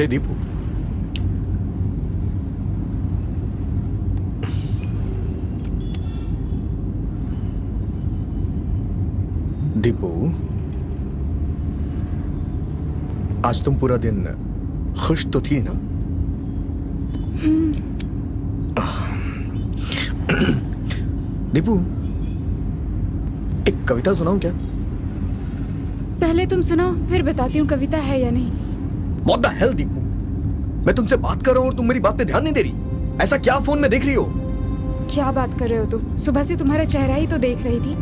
हे दीपू, दीपू, आज तुम पूरा दिन खुश तो थी ना? दीपू, एक कविता सुनाऊं क्या? पहले तुम सुनाओ, फिर बताती हूँ कविता है या नहीं। What the hell, Deepu? मैं तुमसे बात कर रहा हूँ और तुम मेरी बात पे ध्यान नहीं दे रही। ऐसा क्या फोन में देख रही हो? क्या बात कर रहे हो तुम? सुबह से तुम्हारा चेहरा ही तो देख रही थी।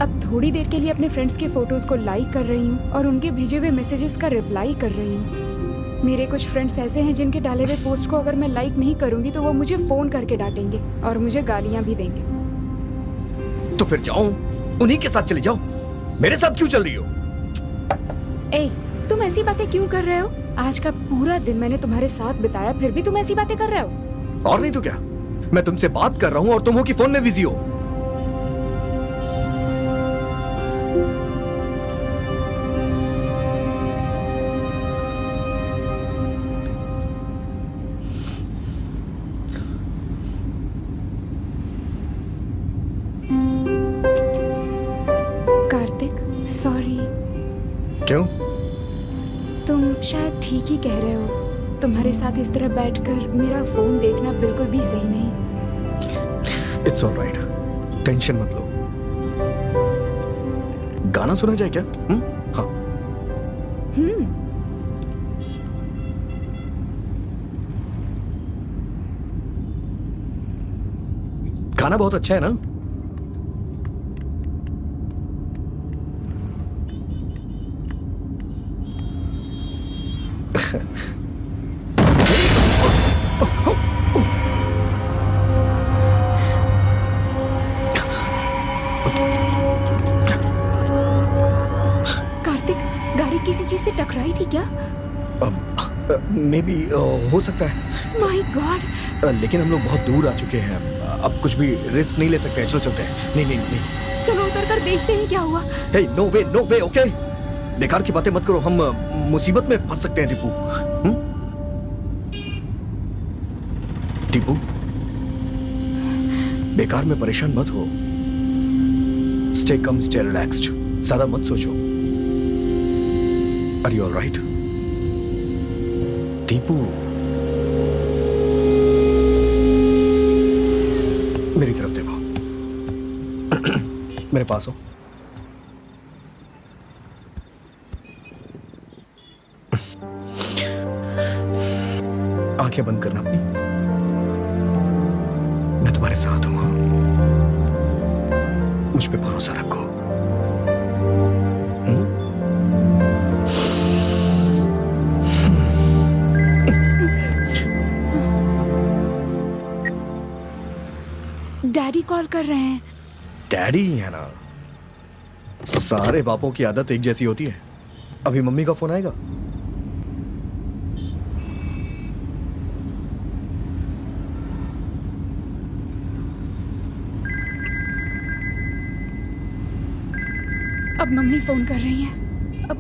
अब थोड़ी देर के लिए अपने फ्रेंड्स के फोटोज को लाइक कर रही हूँ और उनके भेजे हुए मैसेजेस का रिप्लाई कर रही हूँ। मेरे कुछ फ्रेंड्स ऐसे हैं जिनके डाले हुए पोस्ट को अगर मैं लाइक नहीं करूंगी तो वो मुझे फोन करके डांटेंगे और मुझे गालियां भी देंगे। तो फिर जाओ, उन्हीं के साथ चले जाओ। मेरे साथ क्यों चल रही हो? ए, तुम ऐसी बातें क्यों कर रहे हो? आज का पूरा दिन मैंने तुम्हारे साथ बिताया, फिर भी तुम ऐसी बातें कर रहे हो। और नहीं तो क्या, मैं तुमसे बात कर रहा हूँ और तुम हो कि फोन में बिजी हो। कार्तिक, सॉरी। क्यों? तुम शायद ठीक ही कह रहे हो। तुम्हारे साथ इस तरह बैठकर मेरा फोन देखना बिल्कुल भी सही नहीं। इट्स ऑल राइट, टेंशन मत लो। गाना सुना जाए क्या? हाँ। गाना बहुत अच्छा है ना? कार्तिक, गाड़ी किसी चीज से टकराई थी क्या? मे बी हो सकता है। My God. लेकिन हम लोग बहुत दूर आ चुके हैं, अब कुछ भी रिस्क नहीं ले सकते हैं। चलो चलते हैं। नहीं नहीं नहीं, चलो उतर कर देखते हैं क्या हुआ। हे, नो वे, ओके? बेकार की बातें मत करो, हम मुसीबत में फंस सकते हैं। दीपू, दीपू, बेकार में परेशान मत हो। स्टे कम, स्टे रिलैक्स्ड, ज्यादा मत सोचो। Are you all right? Deepu, मेरी तरफ देखो। मेरे पास हो। आंखें बंद करना अपनी। मैं तुम्हारे साथ हूं। मुझ पे भरोसा रखो। डैडी कॉल कर रहे हैं। डैडी है ना? सारे बापों की आदत एक जैसी होती है। अभी मम्मी का फोन आएगा। अब मम्मी फोन कर रही हैं। अब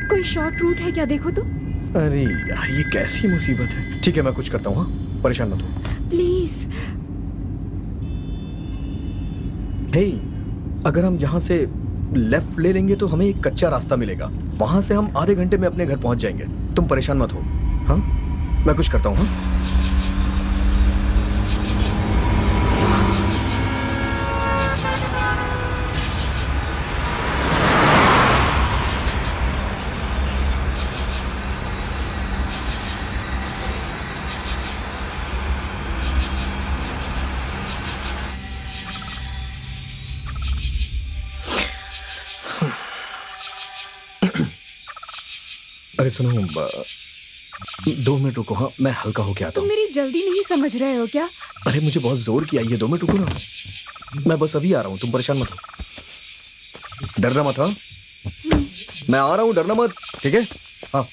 कोई शॉर्ट रूट है क्या, देखो तो। अरे यार, ये कैसी मुसीबत है। ठीक है, मैं कुछ करता हूँ। हाँ, परेशान मत हो। प्लीज। हे, अगर हम यहाँ से लेफ्ट ले लेंगे तो हमें एक कच्चा रास्ता मिलेगा। वहां से हम आधे घंटे में अपने घर पहुंच जाएंगे। तुम परेशान मत हो। हाँ, मैं कुछ करता हूँ। हाँ, अरे सुनो, 2 मिनट रुको। हाँ, मैं हल्का होके आता तुम हूँ। मेरी जल्दी नहीं समझ रहे हो क्या? अरे मुझे बहुत जोर की आई है। 2 मिनट रुको ना, मैं बस अभी आ रहा हूँ। तुम परेशान मत हो, डरना मत। हाँ, मैं आ रहा हूँ, डरना मत। ठीक है? हाँ।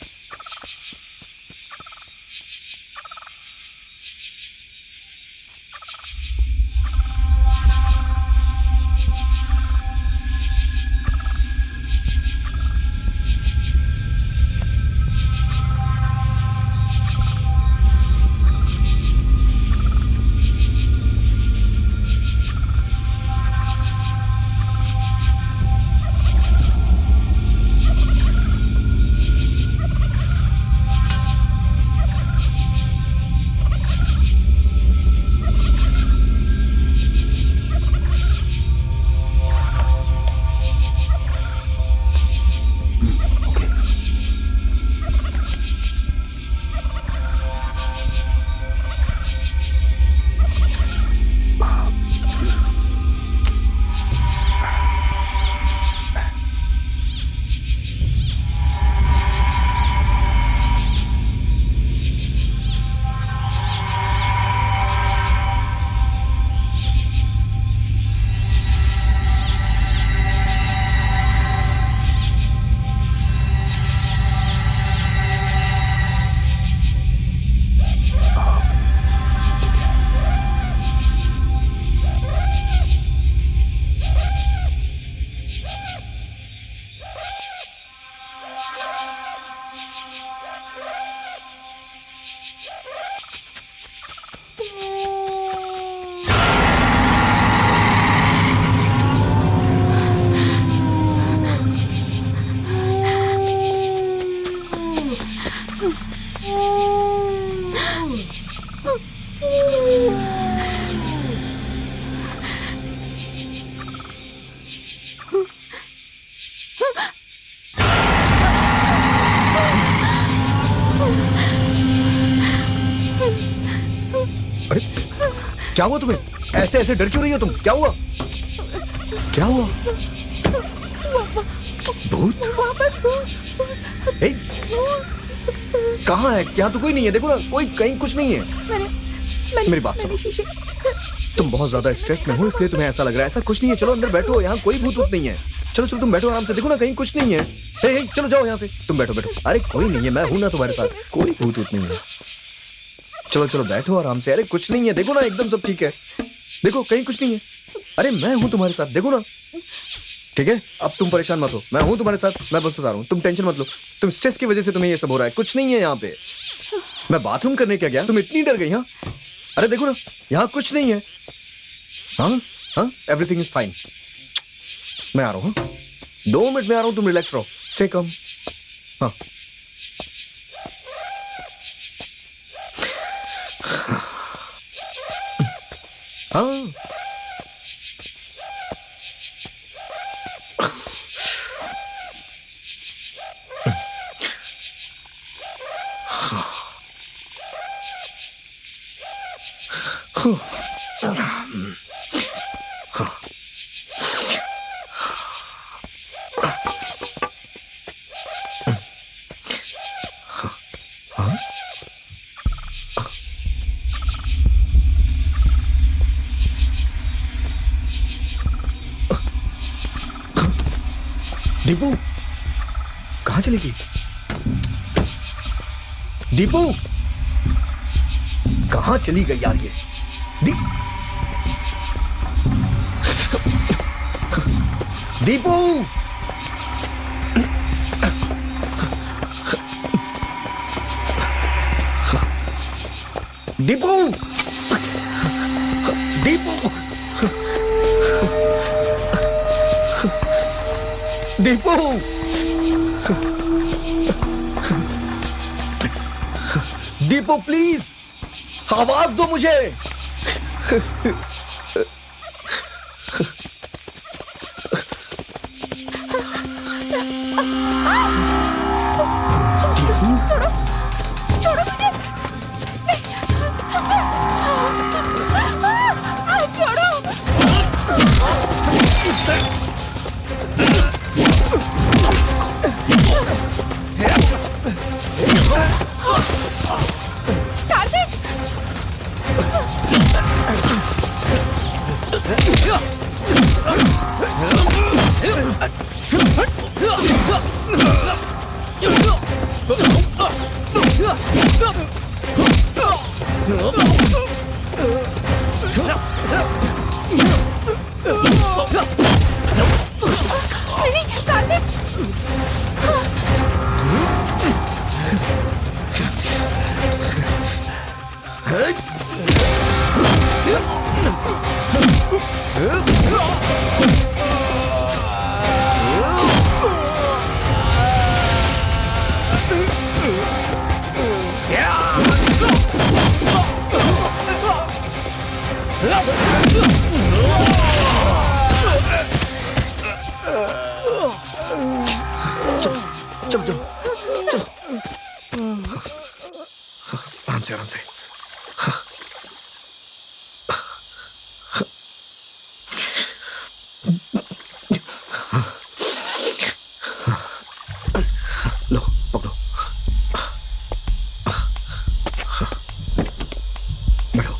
क्या हुआ तुम्हें? ऐसे ऐसे डर क्यों रही हो तुम? क्या हुआ? क्या हुआ? भूत? ए, कहाँ है? यहाँ तो कोई नहीं है, देखो ना, कोई कहीं कुछ नहीं है। मेरी बात सुनो, तुम बहुत ज्यादा स्ट्रेस में हो इसलिए तुम्हें ऐसा लग रहा है। ऐसा कुछ नहीं है, चलो अंदर बैठो, यहाँ कोई भूत वूत नहीं है। चलो चलो तुम बैठो आराम से, देखो ना कहीं कुछ नहीं है। हे, चलो जाओ यहाँ से, तुम बैठो बैठो। अरे कोई नहीं है, मैं हूं ना तुम्हारे साथ, कोई भूत वूत नहीं है। चलो चलो बैठो आराम से। अरे कुछ नहीं है, देखो ना एकदम सब ठीक है, देखो कहीं कुछ नहीं है। अरे मैं हूं तुम्हारे साथ, देखो ना। ठीक है, अब तुम परेशान मत हो, मैं हूं तुम्हारे साथ, मैं बस बता रहा हूँ, तुम टेंशन मत लो। तुम स्ट्रेस की वजह से तुम्हें ये सब हो रहा है, कुछ नहीं है यहाँ पे। मैं बाथरूम करने क्या गया, तुम इतनी डर गई? हाँ, अरे देखो ना, यहाँ कुछ नहीं है। हाँ हाँ, एवरीथिंग इज फाइन। मैं आ रहा हूँ, 2 मिनट में आ रहा हूँ, तुम रिलैक्स रहो, स्टे कम। हाँ हाँ, दीपू कहाँ चली गई? दीपू कहाँ चली गई यार ये? दीपू दीपू दीपू दीपू दीपू प्लीज आवाज दो मुझे। छोड़ो छोड़ो मुझे, छोड़ो। कार्तिक, नहीं कार्तिक, चलो चलो चलो चलो, आराम से आराम से। लो पकड़ो, बैठो।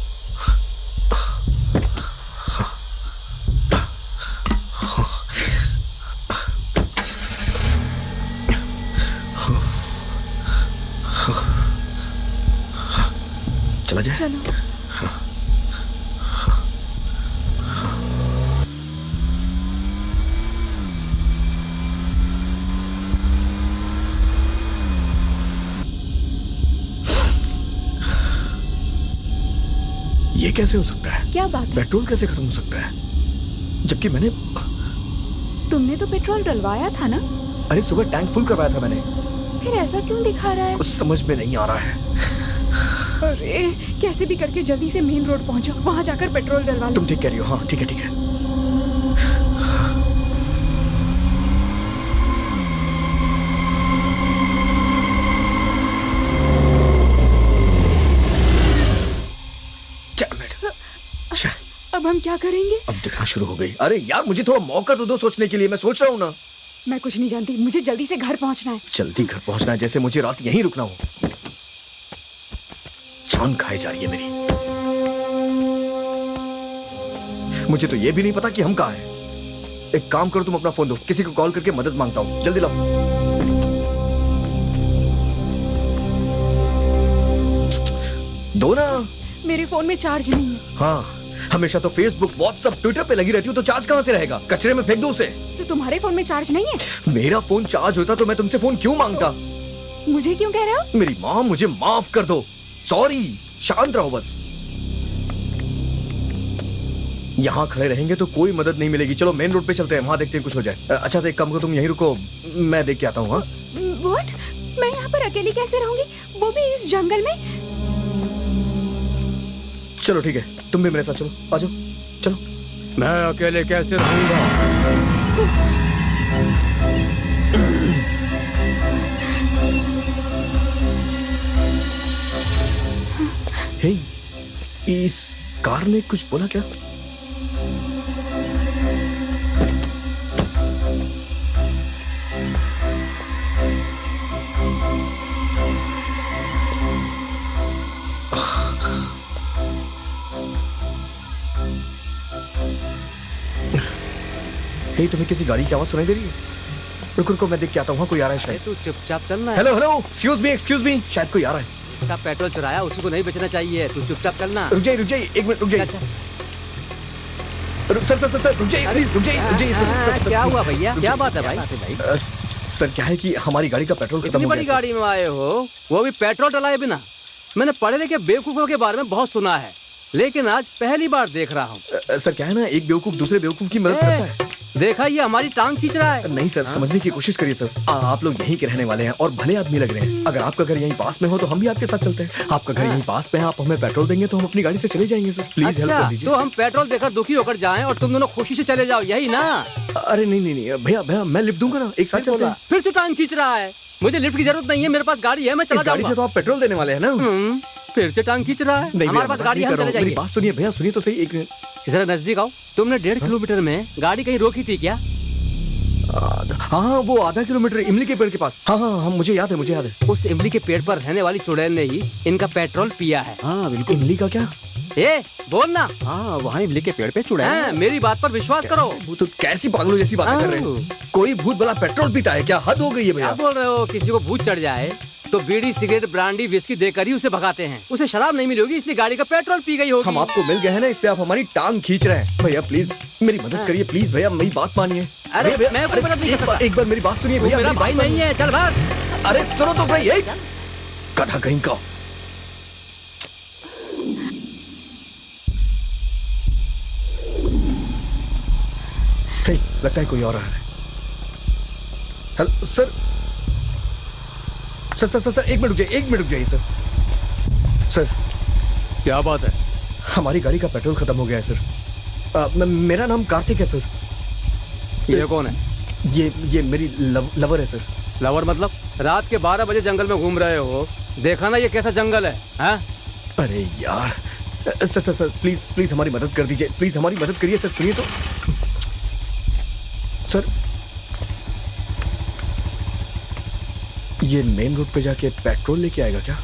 चला जाए? चलो। ये कैसे हो सकता है? क्या बात है? पेट्रोल कैसे खत्म हो सकता है जबकि मैंने... तुमने तो पेट्रोल डलवाया था ना? अरे सुबह टैंक फुल करवाया था मैंने। फिर ऐसा क्यों दिखा रहा है? कुछ समझ में नहीं आ रहा है। अरे कैसे भी करके जल्दी से मेन रोड पहुंचो, वहां जाकर पेट्रोल डलवा लो। तुम ठीक कह रही हो, हाँ ठीक है ठीक है। अब हम क्या करेंगे? अब दिखना शुरू हो गई। अरे यार मुझे थोड़ा मौका तो दो सोचने के लिए, मैं सोच रहा हूँ ना। मैं कुछ नहीं जानती, मुझे जल्दी से घर पहुंचना है। जल्दी घर पहुंचना है जैसे मुझे रात यहीं रुकना हो। जान खाई जा रही है मेरी। मुझे तो ये भी नहीं पता कि हम कहाँ हैं। एक काम करो, तुम अपना फोन दो, किसी को कॉल करके मदद मांगता हूँ। जल्दी लाओ। दो ना। मेरे फोन में चार्ज नहीं है। हाँ, हमेशा तो फेसबुक, व्हाट्सएप, ट्विटर पे लगी रहती हूँ, तो चार्ज कहाँ से रहेगा? कचरे में फेंक दो उसे। तो तुम्हारे फोन में चार्ज नहीं है? मेरा फोन चार्ज होता तो मैं तुमसे फोन क्यों मांगता? मुझे क्यों कह रहे हो? मेरी माँ, मुझे माफ कर दो। सॉरी, शांत रहो बस। यहाँ खड़े रहेंगे तो कोई मदद नहीं मिलेगी। चलो मेन रोड पे चलते हैं, वहाँ देखते हैं कुछ हो जाए। अच्छा तो एक काम करो, तुम यहीं रुको, मैं देख के आता हूँ। हाँ व्हाट? मैं यहाँ पर अकेली कैसे रहूंगी, वो भी इस जंगल में? चलो ठीक है, तुम भी मेरे साथ चलो, आ जाओ, चलो। मैं अकेले कैसे रहूंगा? हे, इस कार ने कुछ बोला क्या? हे, तुम्हें किसी गाड़ी की आवाज सुनाई दे रही है? रुको रुको, मैं देख के आता हूँ, कोई आ रहा है शायद। तू चुपचाप चलना है। हेलो हेलो, एक्सक्यूज मी, शायद कोई आ रहा है। इसका पेट्रोल चुराया, उसी को नहीं बचना चाहिए। तू चुपचाप चलना। रुक जाइए, एक मिनट रुक जाइए। अच्छा। सर रुक जाइए, प्लीज रुक जाइए। सर, क्या हुआ भैया? क्या बात है भाई? सर क्या है कि हमारी गाड़ी का पेट्रोल खत्म इतनी हो बड़ी गया। गाड़ी में आए हो, वो भी पेट्रोल डलाए बिना? मैंने पढ़े लिखे बेवकूफों के बारे में बहुत सुना है, लेकिन आज पहली बार देख रहा हूँ। सर क्या है ना, एक बेवकूफ दूसरे बेवकूफ की मदद करता है। देखा, ये हमारी टांग खींच रहा है। नहीं सर, समझने की कोशिश करिए सर। आप लोग यहीं के रहने वाले हैं और भले आदमी लग रहे हैं। अगर आपका घर यहीं पास में हो तो हम भी आपके साथ चलते हैं। आपका घर यहीं पास में है, आप हमें पेट्रोल देंगे तो हम अपनी गाड़ी से चले जाएंगे सर। प्लीज हेल्प कर दीजिए। तो हम पेट्रोल देकर दुखी होकर जाएं और तुम दोनों खुशी से चले जाओ, यही ना? अरे नहीं भैया, मैं लिफ्ट दूंगा ना, एक साथ चलते हैं। फिर से टांग खींच रहा है। मुझे लिफ्ट की जरूरत नहीं है, मेरे पास गाड़ी है, मैं चला इस गाड़ी से तो आप पेट्रोल देने वाले हैं ना? फिर से टांग खींच रहा है। नहीं, हमारे पास गाड़ी है, हम चले जाएंगे। मेरी बात सुनिए भैया, सुनिए तो सही एक मिनट। जरा नजदीक आओ। तुमने 1.5 किलोमीटर में गाड़ी कहीं रोकी थी क्या? हाँ, वो आधा किलोमीटर इमली के पेड़ के पास। हाँ, मुझे याद है। उस इमली के पेड़ पर रहने वाली चुड़ैल ने ही इनका पेट्रोल पिया है। हाँ बिल्कुल। इमली का क्या? ए, बोलना। हाँ, वहाँ इमली के पेड़ पे चुड़ैल है। मेरी बात पर विश्वास करो। वो तो कैसी पागलों जैसी बातें कर रहे हैं। कोई भूत भला पेट्रोल पीता है क्या? हद हो गई है भैया। क्या बोल रहे हो? किसी को भूत चढ़ जाए तो बीड़ी, सिगरेट, ब्रांडी, विस्की देकर ही उसे भगाते हैं। उसे शराब नहीं मिली होगी, इसलिए गाड़ी का पेट्रोल पी गई होगी। हम आपको मिल गए हैं ना, इसलिए आप हमारी टांग खींच रहे हैं। भैया प्लीज मेरी मदद करिए, प्लीज भैया, मेरी बात मानिए। अरे मैं कोई मदद नहीं कर सकता। एक बार मेरी बात सुनिए भैया। मेरा भाई नहीं है, चल भाग। अरे सुनो तो सही, गधा कहीं का। लगता है कोई और आ रहा है। हेलो सर, एक मिनट रुक जाइए सर। क्या बात है? हमारी गाड़ी का पेट्रोल खत्म हो गया है सर। मेरा नाम कार्तिक है सर। ये कौन है? ये मेरी लवर है सर। लवर मतलब? रात के 12 बजे जंगल में घूम रहे हो, देखा ना ये कैसा जंगल है? हाँ? अरे यार सर प्लीज हमारी मदद कर दीजिए, प्लीज हमारी मदद करिए सर। सुनिए तो सर, ये मेन रोड पे जाके पेट्रोल लेके आएगा क्या?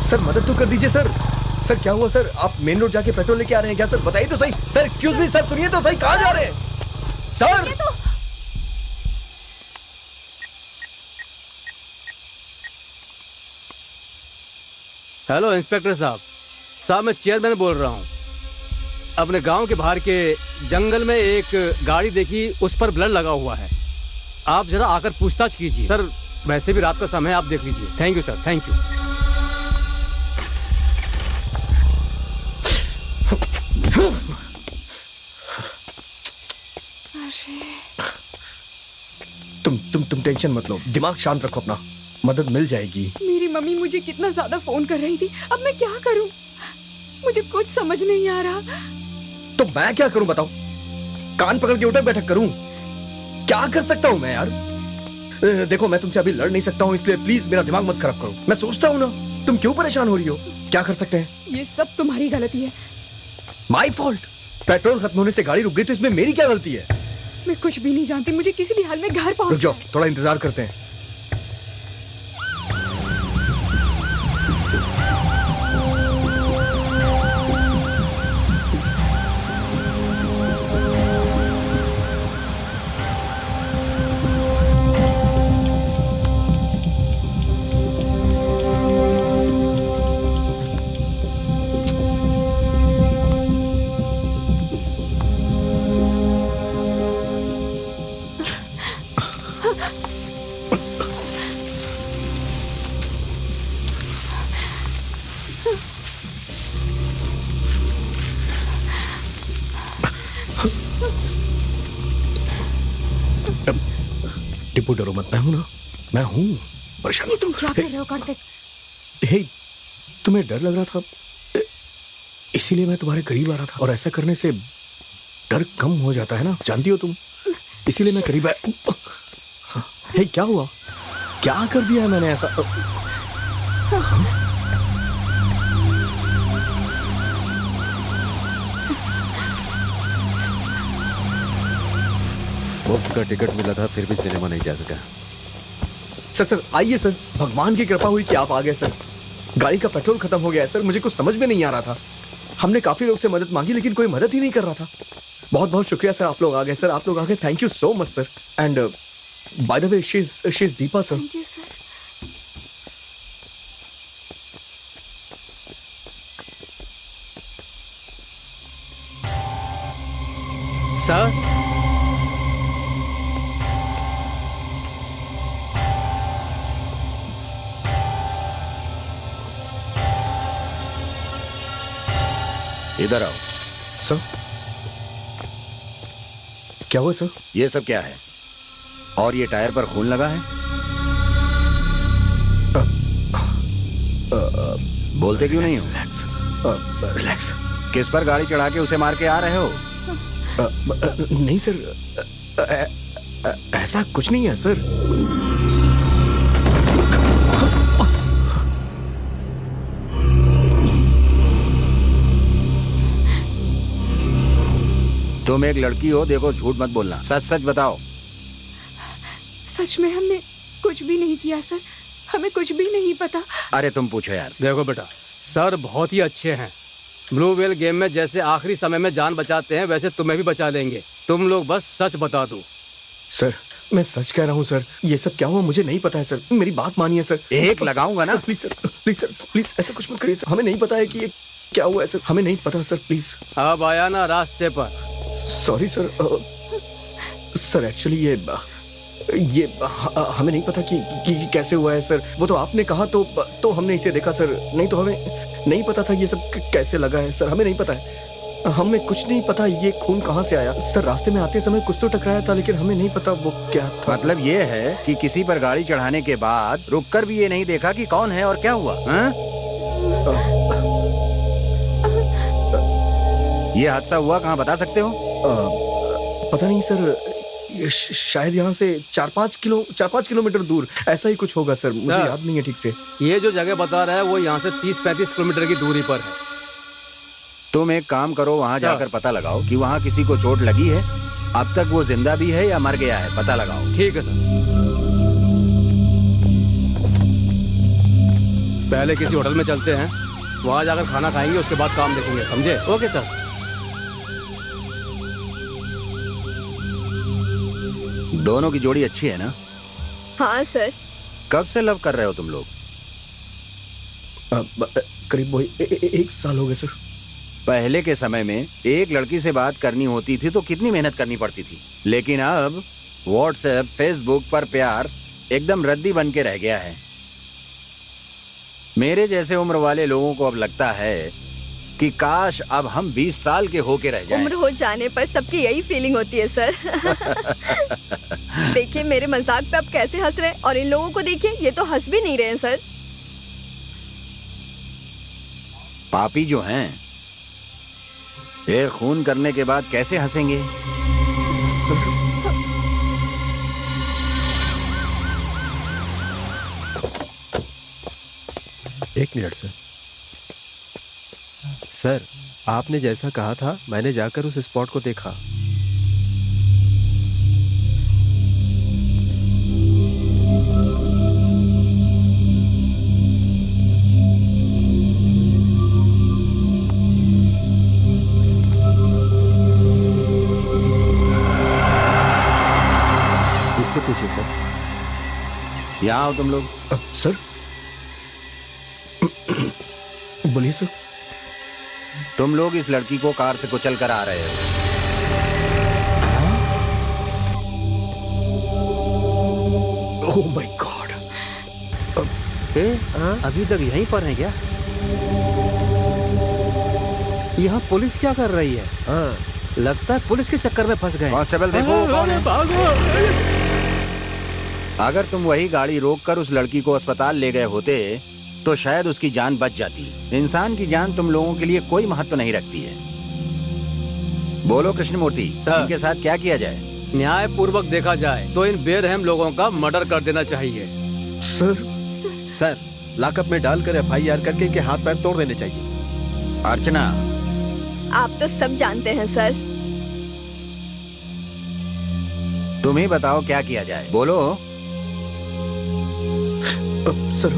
सर मदद तो कर दीजिए सर। सर क्या हुआ सर? आप मेन रोड जाके पेट्रोल लेके आ रहे हैं क्या सर? बताइए तो सही सर। एक्सक्यूज मी सर, सुनिए तो सही, कहाँ जा रहे हैं सर? हेलो इंस्पेक्टर साहब, मैं चेयरमैन बोल रहा हूँ। अपने गांव के बाहर के जंगल में एक गाड़ी देखी, उस पर ब्लड लगा हुआ है। आप जरा आकर पूछताछ कीजिए सर। वैसे भी रात का समय, आप देख लीजिए। Thank you sir, thank you. तुम टेंशन मत लो, दिमाग शांत रखो अपना, मदद मिल जाएगी। मेरी मम्मी मुझे कितना ज्यादा फोन कर रही थी, अब मैं क्या करूं? मुझे कुछ समझ नहीं आ रहा। तो मैं क्या करूं बताओ? कान पकड़ के उठक बैठक करूं? क्या कर सकता हूं मैं यार? देखो मैं तुमसे अभी लड़ नहीं सकता हूँ, इसलिए प्लीज मेरा दिमाग मत खराब करो। मैं सोचता हूँ ना, तुम क्यों परेशान हो रही हो? क्या कर सकते हैं? ये सब तुम्हारी गलती है। My fault? पेट्रोल खत्म होने से गाड़ी रुक गई तो इसमें मेरी क्या गलती है? मैं कुछ भी नहीं जानती, मुझे किसी भी हाल में घर रुक पहुंच जाओ, थोड़ा इंतजार करते हैं। टिप्पू डरो मत, मैं हूं ना, मैं हूं। परेशान ये तुम क्या कर रहे हो कार्तिक? हे, तुम्हें डर लग रहा था इसीलिए मैं तुम्हारे करीब आ रहा था, और ऐसा करने से डर कम हो जाता है ना, जानती हो तुम, इसीलिए मैं करीब आया। हे, क्या हुआ? क्या कर दिया है मैंने ऐसा? मुफ्त का टिकट मिला था फिर भी सिनेमा नहीं जा सका। सर आइए सर, भगवान की कृपा हुई कि आप आ गए सर। गाड़ी का पेट्रोल खत्म हो गया है सर, मुझे कुछ समझ में नहीं आ रहा था। हमने काफी लोग से मदद मांगी लेकिन कोई मदद ही नहीं कर रहा था। बहुत बहुत शुक्रिया सर, आप लोग आ गए सर, आप लोग आ गए, thank you so much sir. And by the way she is Deepa sir. Thank you sir. Sir इधर आओ। सर क्या हुआ सर? ये सब क्या है? और ये टायर पर खून लगा है? बोलते क्यों नहीं हो? रिलैक्स। किस पर गाड़ी चढ़ा के उसे मार के आ रहे हो? नहीं सर, ऐसा कुछ नहीं है सर। तुम एक लड़की हो, देखो झूठ मत बोलना, सच सच बताओ। सच में हमने कुछ भी नहीं किया सर, हमें कुछ भी नहीं पता। अरे तुम पूछो यार। देखो बेटा, सर बहुत ही अच्छे हैं। ब्लू व्हेल गेम में जैसे आखिरी समय में जान बचाते हैं वैसे तुम्हें भी बचा लेंगे। तुम लोग बस सच बता दो। सर मैं सच कह रहा हूँ सर, ये सब क्या हुआ मुझे नहीं पता है सर, मेरी बात मानिए सर। एक लगाऊंगा ना। Please sir, please sir, please ऐसा कुछ मत करिए सर, हमें नहीं पता है कि ये क्या हुआ है सर, हमें नहीं पता सर, प्लीज। अब आया ना रास्ते पर। सॉरी सर, सर एक्चुअली ये हमें नहीं पता कि कैसे हुआ है सर। वो तो आपने कहा तो हमने इसे देखा सर, नहीं तो हमें नहीं पता था ये सब कैसे लगा है सर, हमें नहीं पता है, हमें कुछ नहीं पता ये खून कहाँ से आया सर। रास्ते में आते समय कुछ तो टकराया था लेकिन हमें नहीं पता वो क्या था। मतलब ये है कि किसी पर गाड़ी चढ़ाने के बाद रुककर भी ये नहीं देखा कि कौन है और क्या हुआ? ये हादसा हुआ कहाँ, बता सकते हो? पता नहीं सर, शायद यहाँ से 4-5 किलोमीटर दूर ऐसा ही कुछ होगा सर, मुझे याद नहीं है ठीक से। ये जो जगह बता रहा है वो यहाँ से 30-35 किलोमीटर की दूरी पर है। तुम एक काम करो, वहाँ जाकर पता लगाओ कि वहाँ किसी को चोट लगी है, अब तक वो जिंदा भी है या मर गया है, पता लगाओ। ठीक है सर। पहले किसी होटल में चलते हैं, वहाँ जाकर खाना खाएंगे, उसके बाद काम देखेंगे, समझे? Okay sir. दोनों की जोड़ी अच्छी है ना? हाँ सर। कब से लव कर रहे हो तुम लोग? करीब वही 1 साल हो गए सर। पहले के समय में एक लड़की से बात करनी होती थी तो कितनी मेहनत करनी पड़ती थी, लेकिन अब व्हाट्सएप, फेसबुक पर प्यार एकदम रद्दी बन के रह गया है। मेरे जैसे उम्र वाले लोगों को अब लगता है कि काश अब हम 20 साल के होके रह जाएं। उम्र हो जाने पर सबकी यही फीलिंग होती है सर। देखिए मेरे मजाक पे आप कैसे हंस रहे हैं, और इन लोगों को देखिए, ये तो हंस भी नहीं रहे हैं सर। पापी जो हैं, ये खून करने के बाद कैसे हंसेंगे? सर एक मिनट सर। सर, आपने जैसा कहा था मैंने जाकर उस स्पॉट को देखा। इससे पूछिए सर। यहाँ आओ तुम लोग। सर बोलिए सर। तुम लोग इस लड़की को कार से कुचल कर आ रहे हो। Oh my God. अभी तक यहीं पर है क्या? यहाँ पुलिस क्या कर रही है? लगता है पुलिस के चक्कर में फंस गए। कांस्टेबल देखो कौन है। भागो। अगर तुम वही गाड़ी रोककर उस लड़की को अस्पताल ले गए होते तो शायद उसकी जान बच जाती। इंसान की जान तुम लोगों के लिए कोई महत्व नहीं रखती है। बोलो कृष्णमूर्ति, सर। इनके साथ क्या किया जाए? न्याय पूर्वक देखा जाए तो इन बेरहम लोगों का मर्डर कर देना चाहिए। सर, लॉकअप में डालकर FIR करके इनके हाथ पैर तोड़ देने चाहिए। अर्चना, आप तो सब जानते हैं सर। तुम ही बताओ क्या किया जाए, बोलो। सर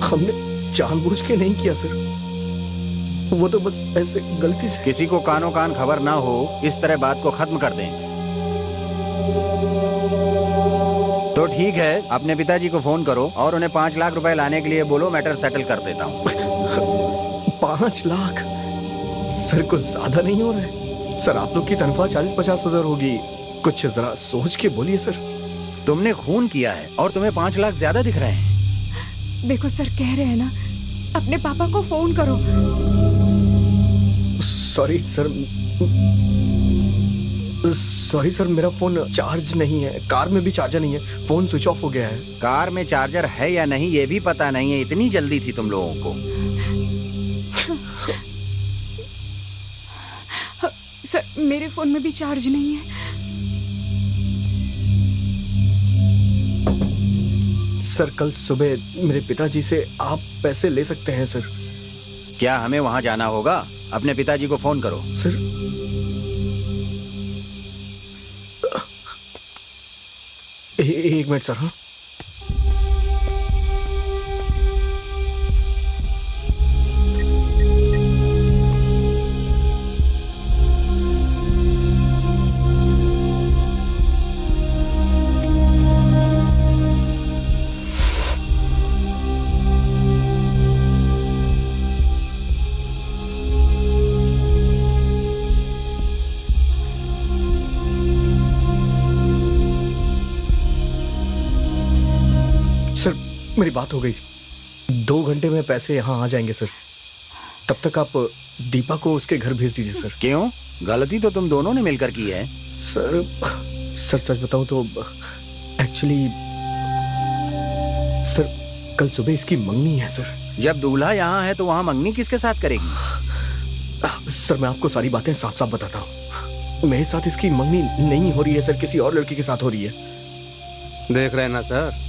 हमने जानबूझ के नहीं किया सर, वो तो बस ऐसे गलती से। किसी को कानो कान खबर ना हो इस तरह बात को खत्म कर दें। तो ठीक है, अपने पिताजी को फोन करो और उन्हें 5 लाख रुपए लाने के लिए बोलो, मैटर सेटल कर देता हूँ। 5 लाख सर कुछ ज्यादा नहीं हो रहा है? सर आप लोग की तनख्वाह 40-50 हजार होगी, कुछ जरा सोच के बोलिए सर। तुमने खून किया है और तुम्हें 5 लाख ज्यादा दिख रहे हैं। देखो सर, कह रहे हैं ना, अपने पापा को फोन करो। सॉरी सर, मेरा फोन चार्ज नहीं है, कार में भी चार्जर नहीं है, फोन स्विच ऑफ हो गया है। कार में चार्जर है या नहीं ये भी पता नहीं है, इतनी जल्दी थी तुम लोगों को। सर मेरे फोन में भी चार्ज नहीं है। सर कल सुबह मेरे पिताजी से आप पैसे ले सकते हैं सर। क्या हमें वहां जाना होगा? अपने पिताजी को फोन करो। सर एक मिनट सर। हाँ सर मेरी बात हो गई, 2 घंटे में पैसे यहाँ आ जाएंगे सर। तब तक आप दीपा को उसके घर भेज दीजिए सर। क्यों? गलती तो तुम दोनों ने मिलकर की है। सर सच बताऊं तो एक्चुअली सर कल सुबह इसकी मंगनी है सर। जब दूल्हा यहाँ है तो वहाँ मंगनी किसके साथ करेगी? सर मैं आपको सारी बातें साफ साफ बताता हूँ, मेरे साथ इसकी मंगनी नहीं हो रही है सर, किसी और लड़के के साथ हो रही है। देख रहे हैं ना सर।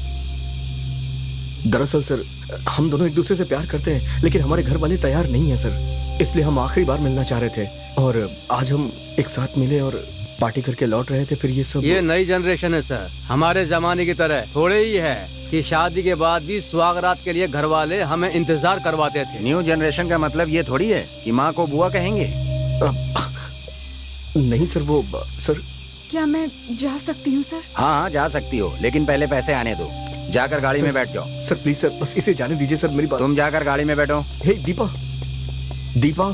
दरअसल सर हम दोनों एक दूसरे से प्यार करते हैं, लेकिन हमारे घर वाले तैयार नहीं है सर, इसलिए हम आखिरी बार मिलना चाह रहे थे और आज हम एक साथ मिले और पार्टी करके लौट रहे थे। फिर ये सब, ये नई जनरेशन है सर, हमारे जमाने की तरह थोड़े ही है कि शादी के बाद भी सुहागरात के लिए घर वाले हमें इंतजार करवाते थे। न्यू जनरेशन का मतलब ये थोड़ी है कि माँ को बुआ कहेंगे। नहीं सर, वो सर। क्या मैं जा सकती हूँ सर? हाँ जा सकती हो, लेकिन पहले पैसे आने दो। जाकर गाड़ी में बैठ जाओ। सर प्लीज सर, बस इसे जाने दीजिए सर, मेरी बात। तुम जाकर गाड़ी में बैठो। हे दीपा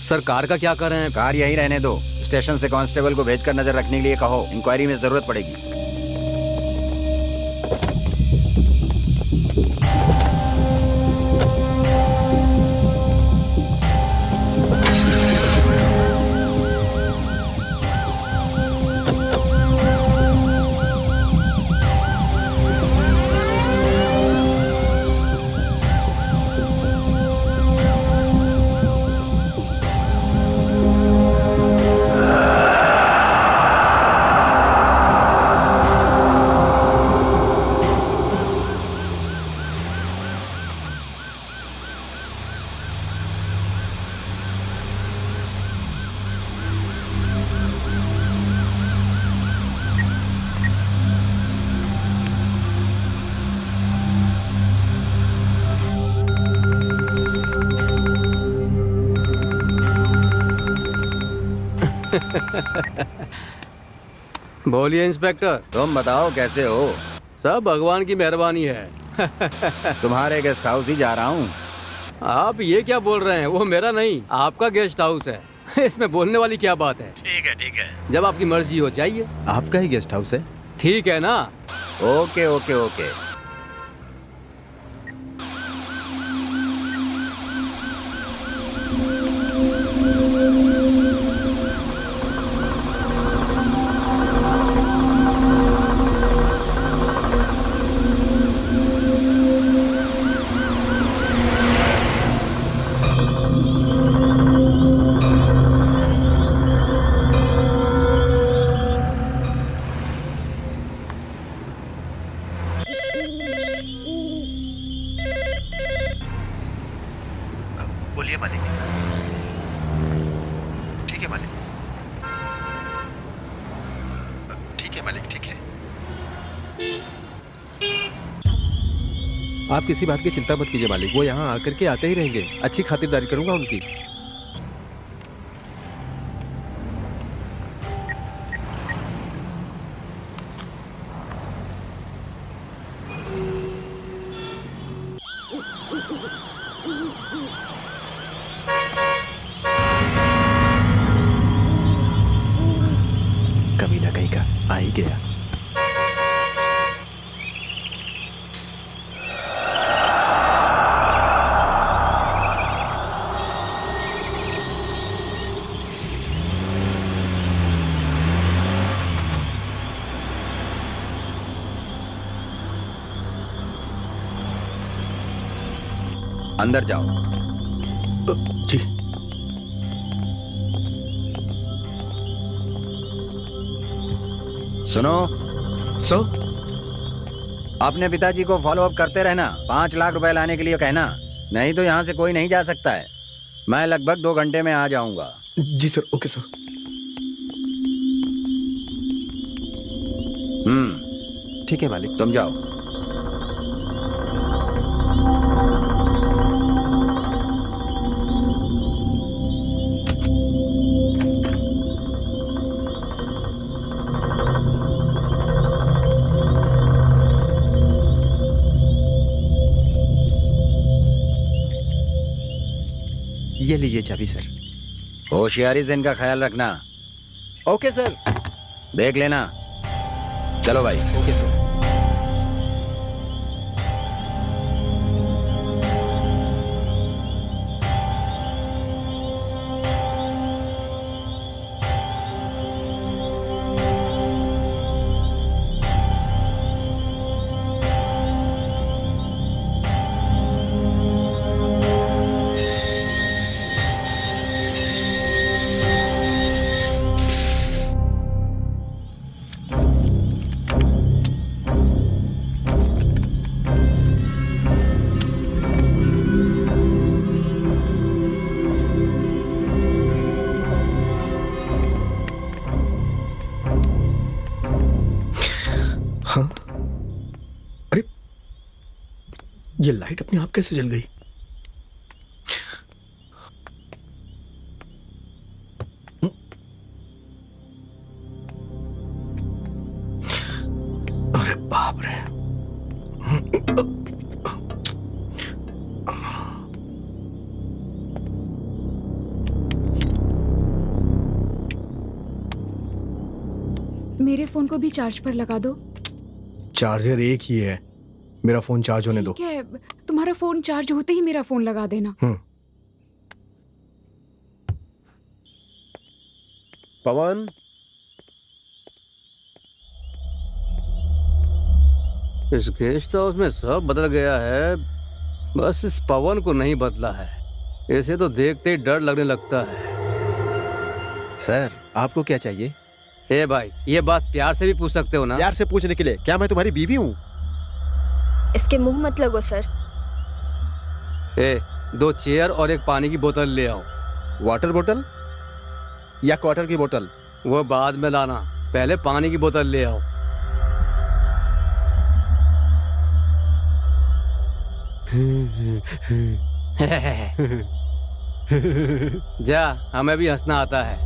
सर कार का क्या करें? कार यही रहने दो, स्टेशन से कांस्टेबल को भेजकर नजर रखने के लिए कहो, इंक्वायरी में जरूरत पड़ेगी। बोलिए इंस्पेक्टर। तुम बताओ कैसे हो? सब भगवान की मेहरबानी है। तुम्हारे गेस्ट हाउस ही जा रहा हूँ। आप ये क्या बोल रहे हैं? वो मेरा नहीं, आपका गेस्ट हाउस है। इसमें बोलने वाली क्या बात है? ठीक है ठीक है। जब आपकी मर्जी हो जाइए। आपका ही गेस्ट हाउस है? ठीक है ना? Okay okay okay. बोलिए मालिक। ठीक है मालिक। ठीक है मालिक, ठीक है। आप किसी बात की चिंता मत कीजिए मालिक, वो यहाँ आकर के आते ही रहेंगे। अच्छी खातिरदारी करूंगा उनकी। कभी ना कहीं का आ ही गया। अंदर जाओ। जी। सुनो, सर। अपने पिताजी को फॉलो अप करते रहना। 5 लाख रुपए लाने के लिए कहना, नहीं तो यहाँ से कोई नहीं जा सकता है। मैं लगभग 2 घंटे में आ जाऊंगा। जी सर, ओके सर। ठीक है मालिक। तुम जाओ। ये लीजिए चाबी सर। होशियारी से इनका ख्याल रखना। Okay sir. देख लेना। चलो भाई। Okay sir. हाँ, अरे ये लाइट अपने आप कैसे जल गई? अरे बाप रे। मेरे फोन को भी चार्ज पर लगा दो। चार्जर एक ही है, मेरा फोन चार्ज होने दो। ठीक है, तुम्हारा फोन चार्ज होते ही मेरा फोन लगा देना। पवन। इस गेस्ट हाउस में सब बदल गया है, बस इस पवन को नहीं बदला है। इसे तो देखते ही डर लगने लगता है। सर आपको क्या चाहिए? ए भाई, ये बात प्यार से भी पूछ सकते हो ना? प्यार से पूछने के लिए क्या मैं तुम्हारी बीवी हूँ? इसके मुंह मत लगो सर। ए, 2 चेयर और एक पानी की बोतल ले आओ। वाटर बोतल या क्वार्टर की बोतल? वो बाद में लाना, पहले पानी की बोतल ले आओ। जा, हमें भी हंसना आता है।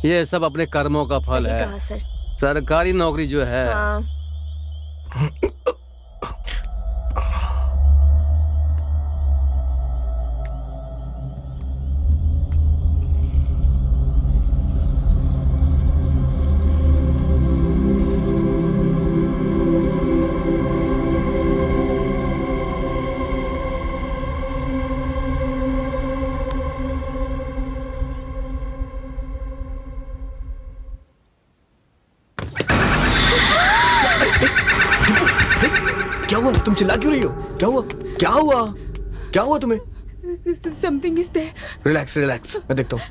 ये सब अपने कर्मों का फल सही है। कहा सर। सरकारी नौकरी जो है, हाँ। क्या हुआ? तुम चिल्ला क्यों रही हो? क्या हुआ? क्या हुआ? क्या हुआ तुम्हें? Something is there. Relax relax, मैं देखता हूँ।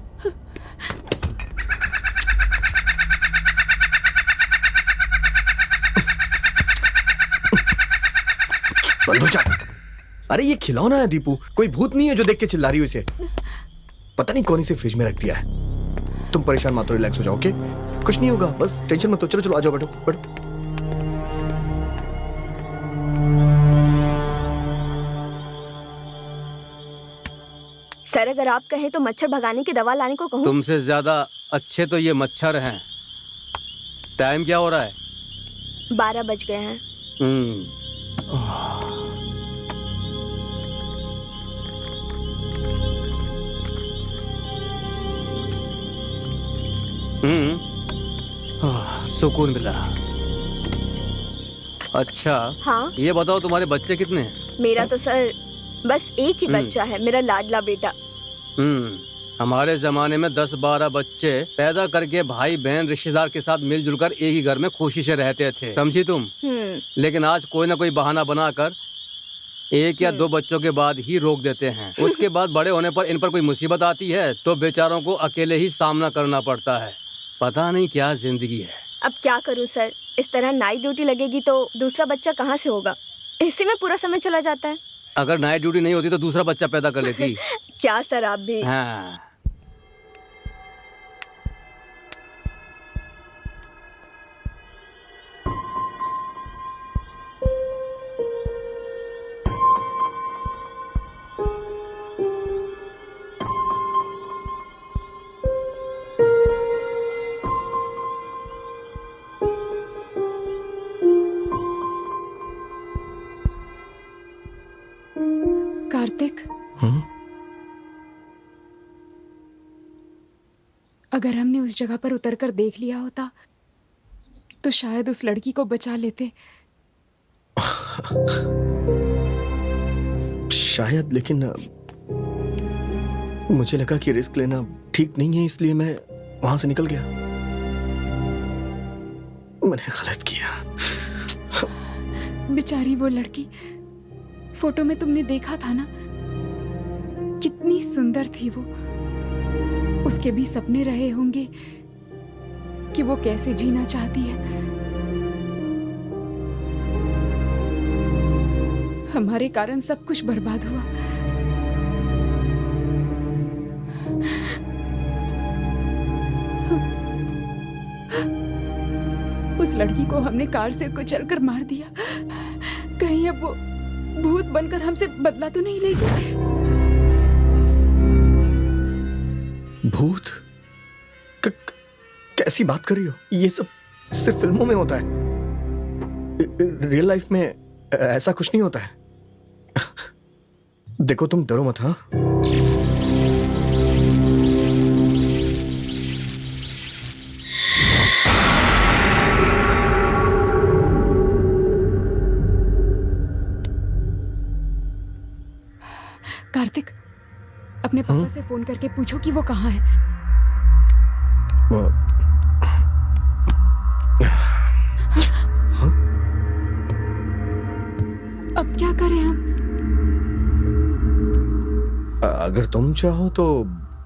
बंद हो जा। अरे ये खिलौना है दीपू, कोई भूत नहीं है जो देख के चिल्ला रही हो इसे। पता नहीं कौन इसे फ्रिज में रख दिया है। तुम परेशान मत हो, रिलैक्स हो जाओ, ओके? कुछ नहीं होगा, बस टेंशन मत लो। चलो चलो आ जाओ, बैठो बैठो। सर अगर आप कहें तो मच्छर भगाने की दवा लाने को कहूँ? तुमसे ज्यादा अच्छे तो ये मच्छर हैं। टाइम क्या हो रहा है? 12 बज गए हैं। सुकून मिला। अच्छा, हाँ? ये बताओ तुम्हारे बच्चे कितने हैं? मेरा तो सर बस एक ही बच्चा है, मेरा लाडला बेटा। हमारे जमाने में 10-12 बच्चे पैदा करके भाई बहन रिश्तेदार के साथ मिलजुल कर एक ही घर में खुशी से रहते थे, समझी तुम? लेकिन आज कोई ना कोई बहाना बनाकर 1 या 2 बच्चों के बाद ही रोक देते हैं। उसके बाद बड़े होने पर इन पर कोई मुसीबत आती है तो बेचारों को अकेले ही सामना करना पड़ता है। पता नहीं क्या जिंदगी है। अब क्या करूं सर, इस तरह नाइट ड्यूटी लगेगी तो दूसरा बच्चा कहाँ से होगा? इसी में पूरा समय चला जाता है। अगर नाइट ड्यूटी नहीं होती तो दूसरा बच्चा पैदा कर लेती। क्या सर आप भी। हाँ। कार्तिक, अगर हमने उस जगह पर उतरकर देख लिया होता तो शायद उस लड़की को बचा लेते। शायद, लेकिन मुझे लगा कि रिस्क लेना ठीक नहीं है, इसलिए मैं वहां से निकल गया। मैंने गलत किया। बेचारी वो लड़की, फोटो में तुमने देखा था ना, कितनी सुंदर थी वो। उसके भी सपने रहे होंगे कि वो कैसे जीना चाहती है। हमारे कारण सब कुछ बर्बाद हुआ। उस लड़की को हमने कार से कुचलकर मार दिया। कहीं अब वो भूत बनकर हमसे बदला तो नहीं लेगी? भूत? कैसी बात कर रही हो? ये सब सिर्फ फिल्मों में होता है। रियल लाइफ में ऐसा कुछ नहीं होता है। देखो तुम डरो मत, हाँ? कार्तिक, अपने पापा से फोन करके पूछो कि वो कहाँ है। अब क्या करें हम? अगर तुम चाहो तो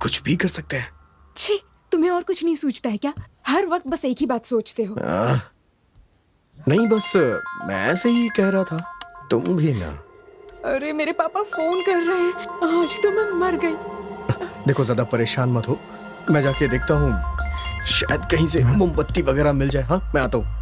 कुछ भी कर सकते हैं। छी, तुम्हें और कुछ नहीं सूझता है क्या? हर वक्त बस एक ही बात सोचते हो। नहीं, बस मैं ऐसे ही कह रहा था, तुम भी ना। अरे मेरे पापा फोन कर रहे हैं, आज तो मैं मर गई। देखो ज्यादा परेशान मत हो, मैं जाके देखता हूँ, शायद कहीं से मोमबत्ती वगैरह मिल जाए। हाँ, मैं आता हूँ।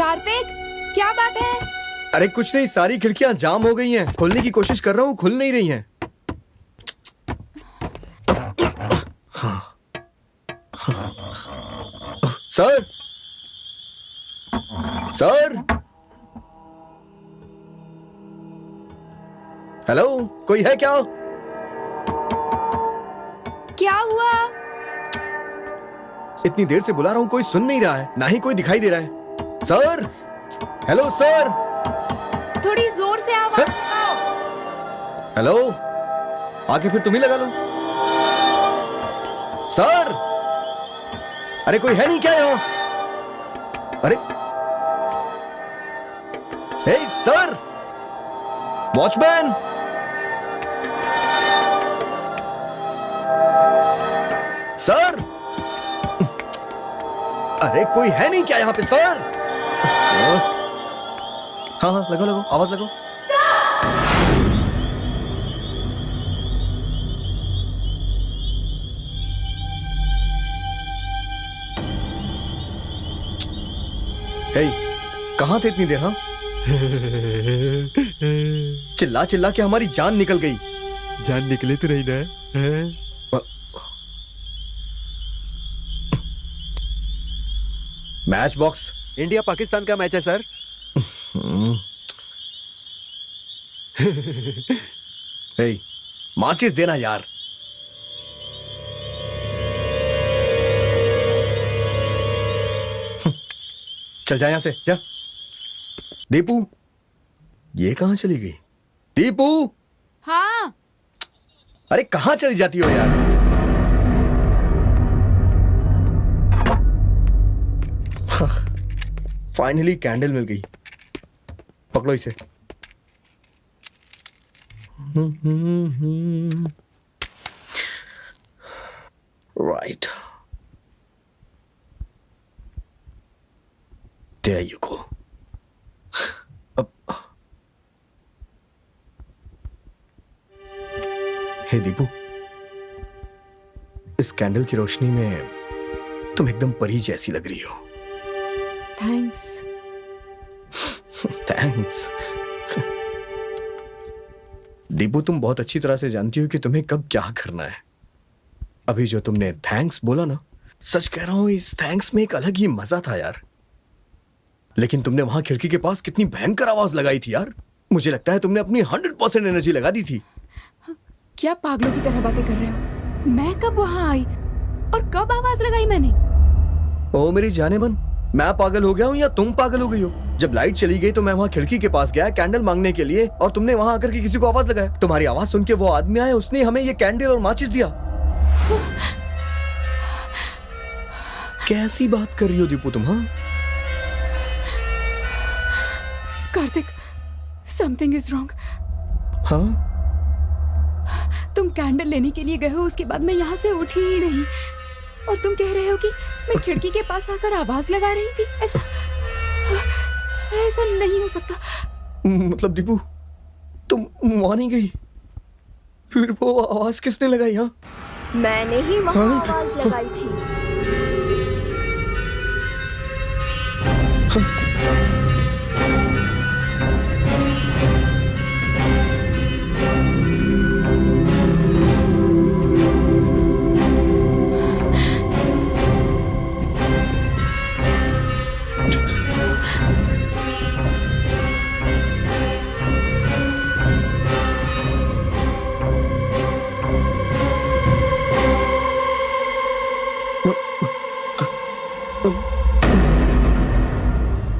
कार्तिक, क्या बात है? अरे कुछ नहीं, सारी खिड़कियां जाम हो गई हैं। खोलने की कोशिश कर रहा हूँ, खुल नहीं रही हैं। सर, सर, हेलो, कोई है क्या? क्या हुआ? इतनी देर से बुला रहा हूं, कोई सुन नहीं रहा है, ना ही कोई दिखाई दे रहा है। सर, हेलो सर, थोड़ी जोर से आवाज सर? लगाओ। हेलो, आके फिर तुम ही लगा लो। सर, अरे कोई है नहीं क्या यहाँ? अरे, हे सर, वॉचमैन, सर, अरे कोई है नहीं क्या यहाँ पे सर? हाँ हाँ, लगो लगो, आवाज लगो। हे, कहाँ थे इतनी देर? हाँ, चिल्ला चिल्ला के हमारी जान निकल गई। जान निकले तो नहीं ना? Match box. इंडिया पाकिस्तान का मैच है सर। हे, माचिस देना यार। चल जा यहां से, जा। दीपू, ये कहां चली गई? दीपू, हाँ, अरे कहां चली जाती हो यार? फाइनली कैंडल मिल गई। पकड़ो इसे। Right, there you go. अब हे दीपू, इस कैंडल की रोशनी में तुम एकदम परी जैसी लग रही हो। थैंक्स। थैंक्स। दीपू, तुम बहुत अच्छी तरह से जानती हो कि तुम्हें कब क्या करना है। अभी जो तुमने थैंक्स बोला ना, सच कह रहा हूं, इस थैंक्स में एक अलग ही मजा था यार। लेकिन तुमने वहां खिड़की के पास कितनी भयंकर आवाज लगाई थी यार। मुझे लगता है तुमने अपनी 100% एनर्जी लगा दी थी। क्या पागलों की तरह बातें कर रहे हो? मैं कब वहां आई और कब आवाज लगाई मैंने? ओ मेरी जाने मन, मैं पागल हो गया हूँ या तुम पागल हो गई हो? जब लाइट चली गई तो मैं वहां खिड़की के पास गया कैंडल मांगने के लिए, और तुमने वहां आकर के किसी को आवाज लगाया। तुम्हारी आवाज सुन के वो आदमी आया, उसने हमें ये कैंडल और माचिस दिया। कैसी बात कर रही हो दीपू तुम? हाँ, कार्तिक, समथिंग इज रॉन्ग। हाँ, तुम कैंडल लेने के लिए गए हो, उसके बाद मैं यहाँ से उठी ही नहीं, और तुम कह रहे हो कि मैं खिड़की के पास आकर आवाज लगा रही थी। ऐसा नहीं हो सकता। मतलब दीपू, तुम वहां नहीं गई? फिर वो आवाज किसने लगाई? हाँ, मैंने ही वहाँ आवाज लगाई थी।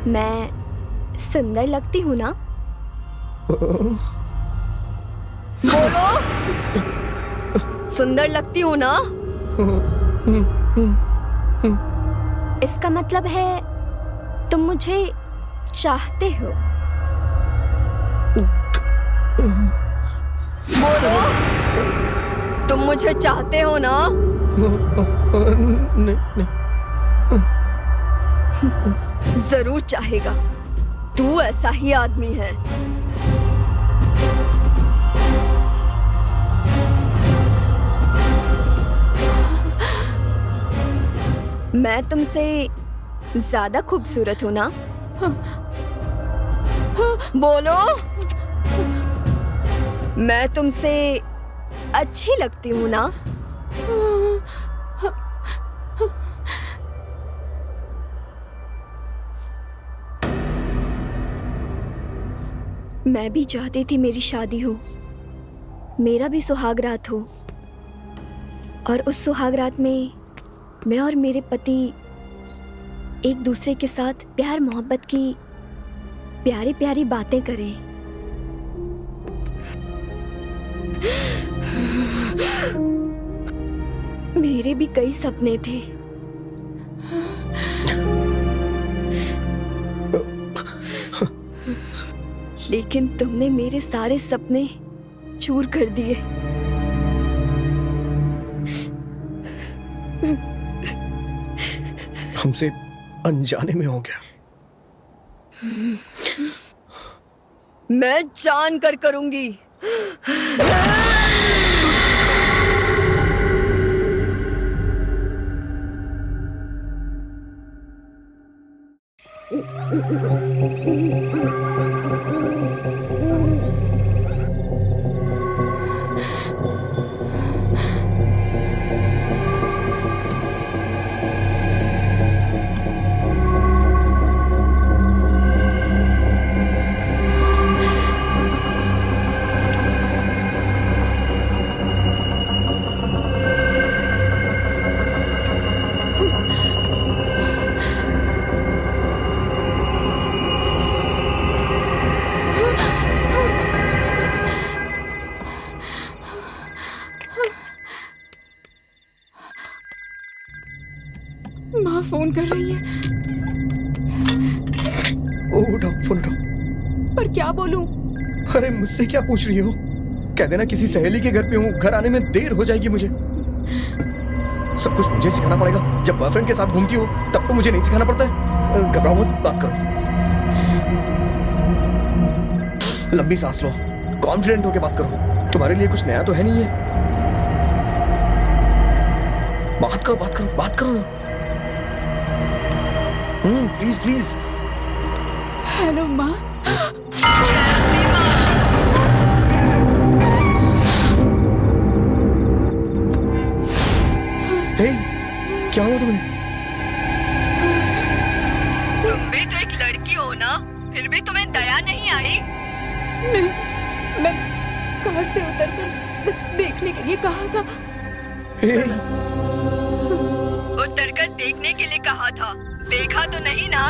मैं सुंदर लगती हूँ ना? बोलो, सुंदर लगती हूँ ना? इसका मतलब है तुम मुझे चाहते हो। बोलो, तुम मुझे चाहते हो ना? नहीं। जरूर चाहेगा, तू ऐसा ही आदमी है। मैं तुमसे ज्यादा खूबसूरत हूं ना? बोलो, मैं तुमसे अच्छी लगती हूँ ना? मैं भी चाहती थी मेरी शादी हो, मेरा भी सुहाग रात हो, और उस सुहाग रात में मैं और मेरे पति एक दूसरे के साथ प्यार मोहब्बत की प्यारी प्यारी बातें करें। मेरे भी कई सपने थे, लेकिन तुमने मेरे सारे सपने चूर कर दिए। हमसे अनजाने में हो गया। मैं जान कर करूंगी। माँ फोन कर रही है। ओ उठाओ, फोन उठाओ। पर क्या बोलूं? अरे मुझसे क्या पूछ रही हो? कह देना किसी सहेली के घर पे हूँ, घर आने में देर हो जाएगी मुझे। सब कुछ मुझे सिखाना पड़ेगा? जब बॉयफ्रेंड के साथ घूमती हो तब तो मुझे नहीं सिखाना पड़ता है। घबराओ मत, बात करो। लंबी सांस लो, कॉन्फिडेंट होके बात करो। तुम्हारे लिए कुछ नया तो है नहीं है। बात करो, बात करो, बात करो। Please please. हेलो माँ। हे, क्या हुआ तुम्हें? तुम भी तो एक लड़की हो ना, फिर भी तुम्हें दया नहीं आई? मैं कार से उतरकर देखने के लिए कहा था। हे, उतरकर देखने के लिए कहा था, देखा तो नहीं ना?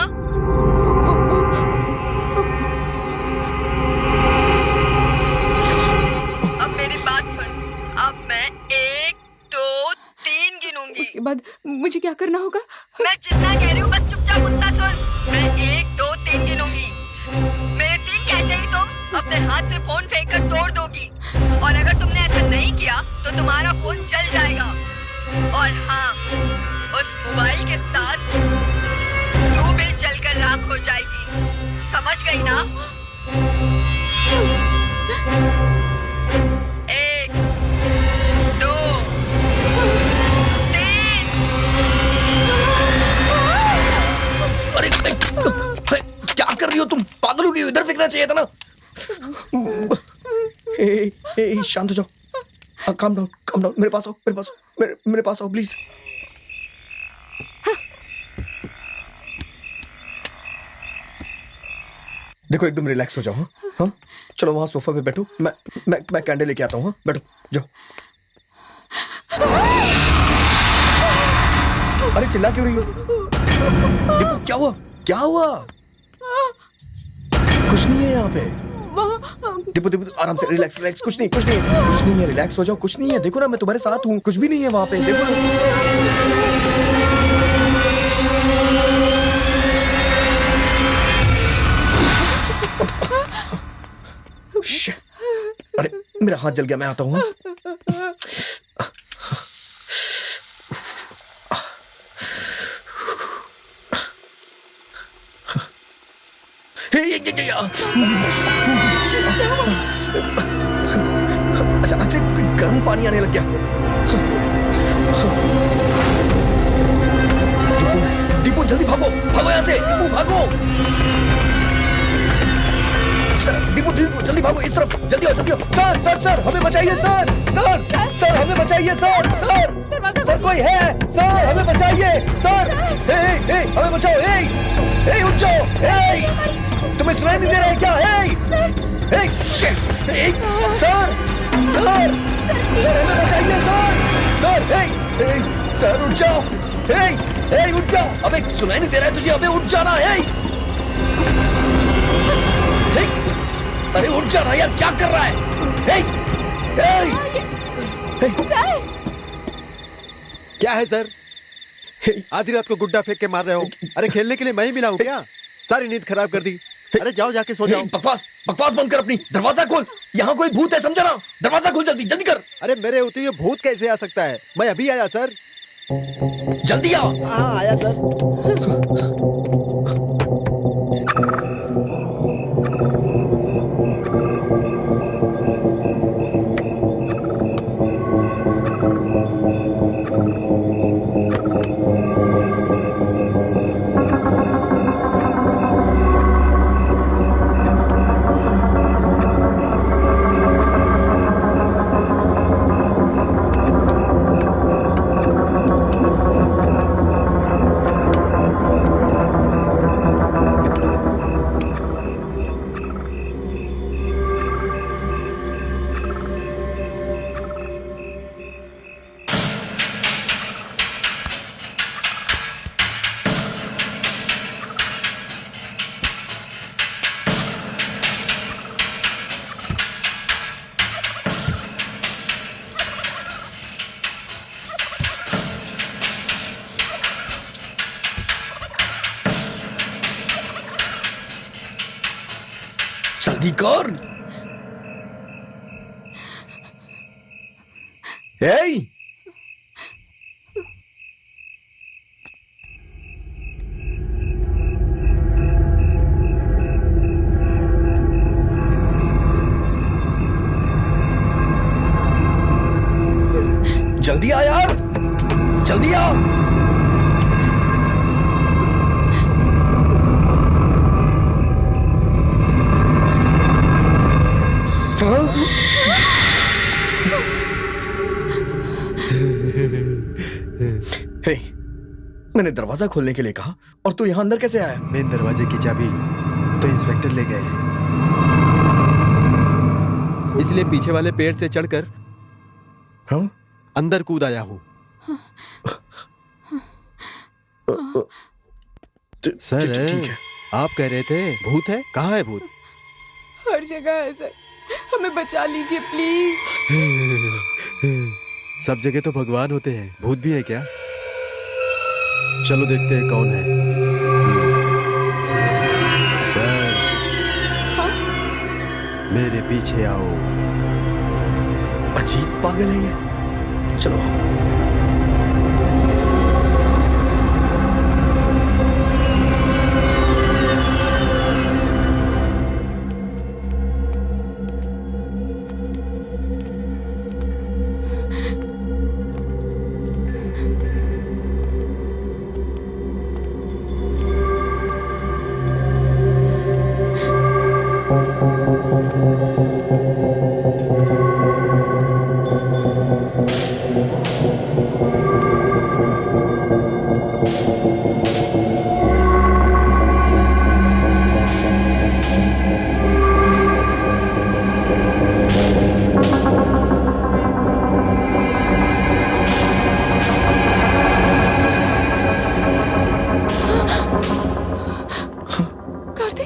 अब मेरी बात सुन, अब मैं 1, 2, 3 गिनूंगी। उसके बाद मुझे क्या करना होगा? मैं जितना कह रही हूँ बस चुपचाप उतना सुन। मैं 1, 2, 3 गिनूंगी। मेरे 3 कहते ही तुम अपने हाथ से फोन फेंक कर तोड़ दोगी, और अगर तुमने ऐसा नहीं किया तो तुम्हारा फोन जल जाएगा। और हाँ, उस मोबाइल के साथ तू भी जलकर राख हो जाएगी। समझ गई ना? 1, 2, 3। अरे क्या कर रही हो तुम? पागल हो गई हो? इधर फेंकना चाहिए था ना। ए, शांत हो जाओ। Calm down. मेरे पास आओ, मेरे पास आओ प्लीज। देखो एकदम रिलैक्स हो जाओ। हाँ, चलो वहां सोफा पे बैठो। मैं कैंडल लेके आता हूँ। हाँ, बैठो, जाओ। अरे चिल्ला क्यों रही हो? देखो क्या हुआ? कुछ नहीं है यहाँ पे। दीपू आराम से, रिलैक्स। कुछ नहीं है, रिलैक्स हो जाओ। कुछ नहीं है, देखो ना मैं तुम्हारे साथ हूँ। कुछ भी नहीं है वहाँ पे, देखो ना। अरे मेरा हाथ जल गया, मैं आता हूँ। अचानक से गर्म पानी आने लग गया। दीपू जल्दी भागो यहाँ से। दीपू भागो। जल्दी भागो इस तरफ, जल्दी आओ जल्दी आओ। सर सर सर हमें बचाइए सर, सर सर हमें बचाइए सर, सर सर कोई है सर, हमें बचाइए सर। हे हमें बचाओ, हे उठ जाओ, हे तुम्हें सुनाई नहीं दे रहा है क्या? हे शिट, सर सर सर हमें बचाइए सर, सर सर उठ जाओ, हे उठ जाओ। अबे सुनाई नहीं दे रहा है तुझे? अबे उठ जाना, अरे उठ जाना यार, क्या कर रहा है? क्या है सर? आधी रात को गुड्डा फेंक के मार रहे हो? अरे खेलने के लिए मैं ही मिला हूँ क्या? सारी नींद खराब कर दी। अरे जाओ जाके सो जाओ। बकवास बकवास बंद कर अपनी, दरवाजा खोल, यहाँ कोई भूत है समझा ना, दरवाजा खोल जल्दी जल्दी कर। अरे मेरे होते ये भूत कैसे आ सकता है? मैं अभी आया सर। जल्दी आओ। हाँ आया सर। जल्दी कर। हे जल्दी आ यार, जल्दी आ। हे, मैंने दरवाजा खोलने के लिए कहा और तू यहाँ अंदर कैसे आया? मेन दरवाजे की चाबी तो इंस्पेक्टर ले गए हैं, इसलिए पीछे वाले पेड़ से चढ़कर हाँ? अंदर कूद आया हूँ। सर ठीक है। आप कह रहे थे भूत है, कहाँ है भूत? हर जगह है सर, हमें बचा लीजिए प्लीज। सब जगह तो भगवान होते हैं, भूत भी है क्या? चलो देखते हैं कौन है। सर हाँ? मेरे पीछे आओ। अजीब पागल है ये, चलो।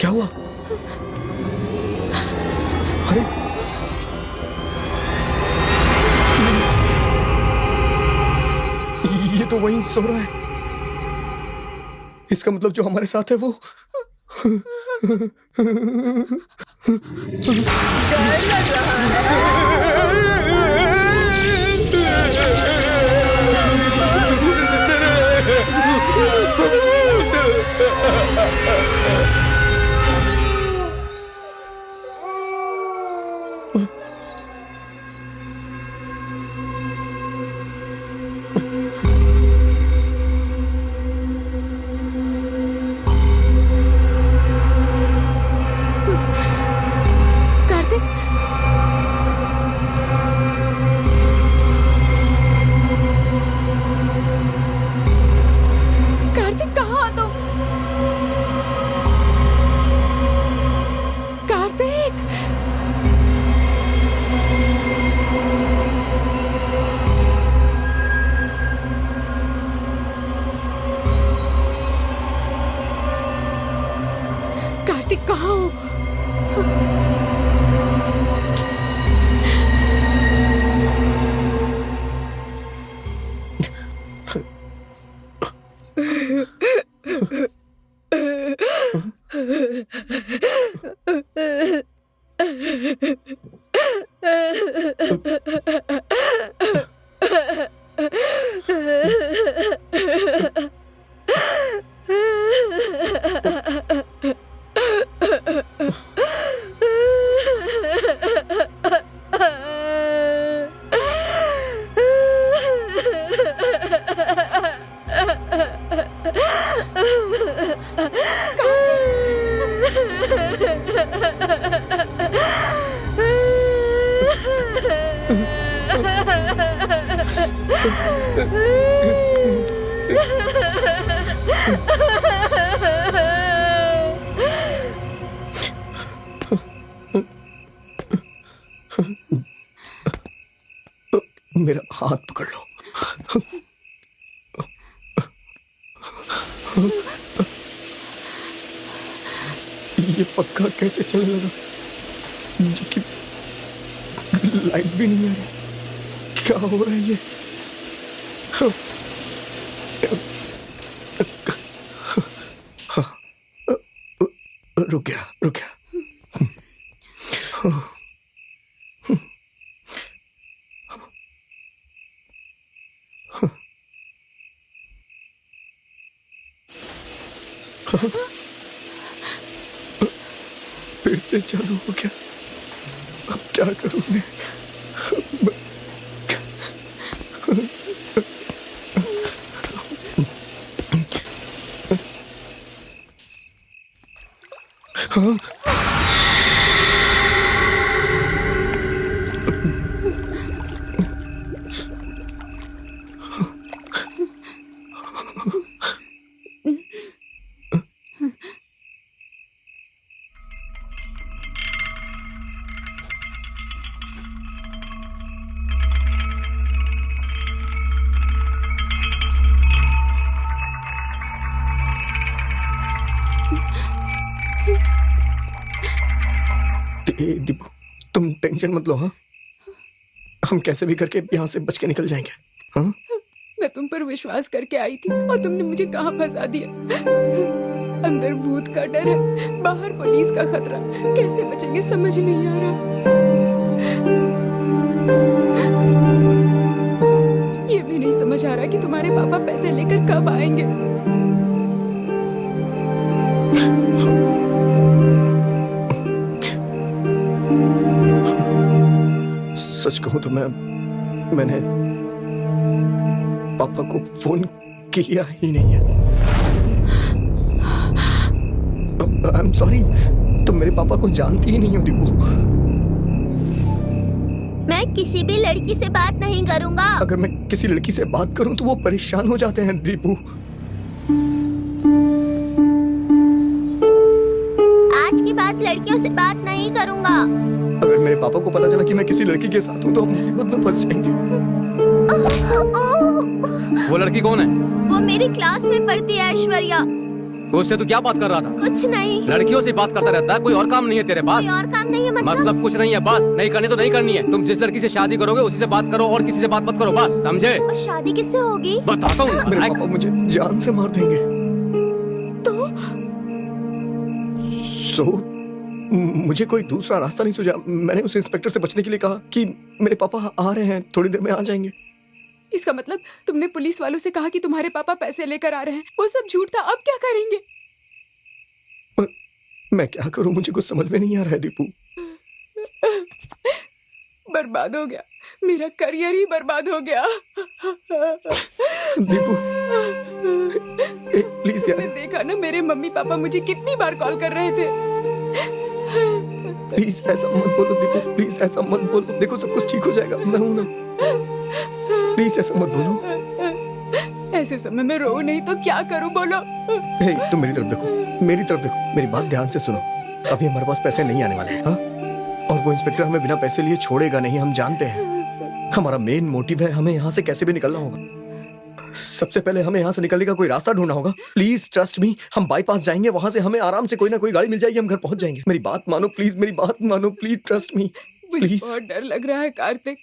क्या हुआ? अरे ये तो वहीं सो रहा है। इसका मतलब जो हमारे साथ है वो कार्तिक कार्तिक कहाँ हो? मेरा हाथ पकड़ लो। ये पक्का कैसे चलने लगा? जबकि लाइट भी नहीं आ रही। क्या हो रहा है ये? रुक गया, रुक गया। फिर से चालू हो गया। अब क्या करूं मैं? हाँ? दीपू, तुम टेंशन मत लो। हाँ, हम कैसे भी करके यहाँ से बच के निकल जाएंगे। हाँ, मैं तुम पर विश्वास करके आई थी और तुमने मुझे कहाँ फंसा दिया। अंदर भूत का डर है, बाहर पुलिस का खतरा। कैसे बचेंगे समझ नहीं आ रहा। ये भी नहीं समझ आ रहा कि तुम्हारे पापा पैसे लेकर कब आएंगे। सच कहूं तो मैंने पापा को फोन किया ही नहीं है। आई एम सॉरी, तुम मेरे पापा को जानती ही नहीं हो दीपू। मैं किसी भी लड़की से बात नहीं करूंगा। अगर मैं किसी लड़की से बात करूं तो वो परेशान हो जाते हैं दीपू। आज के बाद लड़कियों से बात नहीं करूंगा। अगर मेरे पापा को पता चला कि मैं किसी लड़की के साथ हूं तो हम मुसीबत में फंस जाएंगे। वो लड़की कौन है? वो मेरी क्लास में पढ़ती है, ऐश्वर्या। उससे तू क्या बात कर रहा था? कुछ नहीं। लड़कियों से बात करता रहता है, कोई और काम नहीं है तेरे पास? कोई और काम नहीं है मतलब कुछ नहीं है, बस नहीं करनी तो नहीं करनी है। तुम जिस लड़की से शादी करोगे उसी से बात करो और किसी से बात मत करो, बस समझे? और शादी किससे होगी? बताता हूँ। मेरे पापा मुझे जान से मार देंगे। तो मुझे कोई दूसरा रास्ता नहीं सूझा। मैंने उस इंस्पेक्टर से बचने के लिए कहा कि मेरे पापा आ रहे हैं, थोड़ी देर में आ जाएंगे। इसका मतलब तुमने पुलिस वालों से कहा कि तुम्हारे पापा पैसे लेकर आ रहे हैं। वो सब झूठ था। अब क्या करेंगे? मैं क्या करूं, मुझे कुछ समझ में नहीं आ रहा है दीपू। बर्बाद हो गया, मेरा करियर ही बर्बाद हो गया। दीपू प्लीज यार। देखा ना, मेरे मम्मी पापा मुझे कितनी बार कॉल कर रहे थे। प्लीज ऐसा मत बोलो दीपू, प्लीज ऐसा मत बोलो। देखो सब कुछ ठीक हो जाएगा, मैं हूं ना। प्लीज ऐसा मत बोलो। ऐसे समय में रो नहीं तो क्या करूं, बोलो। हे, तुम मेरी तरफ देखो, मेरी तरफ देखो, मेरी बात ध्यान से सुनो। अभी हमारे पास पैसे नहीं आने वाले हैं। हाँ? और वो इंस्पेक्टर हमें बिना पैसे लिए छोड़ेगा नहीं, हम जानते हैं। हमारा मेन मोटिव है हमें यहाँ से कैसे भी निकलना होगा। सबसे पहले हमें यहाँ से निकलने का कोई रास्ता ढूंढना होगा। प्लीज ट्रस्ट मी, हम बाईपास जाएंगे, वहां से हमें आराम से कोई ना कोई गाड़ी मिल जाएगी, हम घर पहुंच जाएंगे। मेरी बात मानो प्लीज, मेरी बात मानो प्लीज, ट्रस्ट मी मुझे प्लीज। बहुत डर लग रहा है कार्तिक।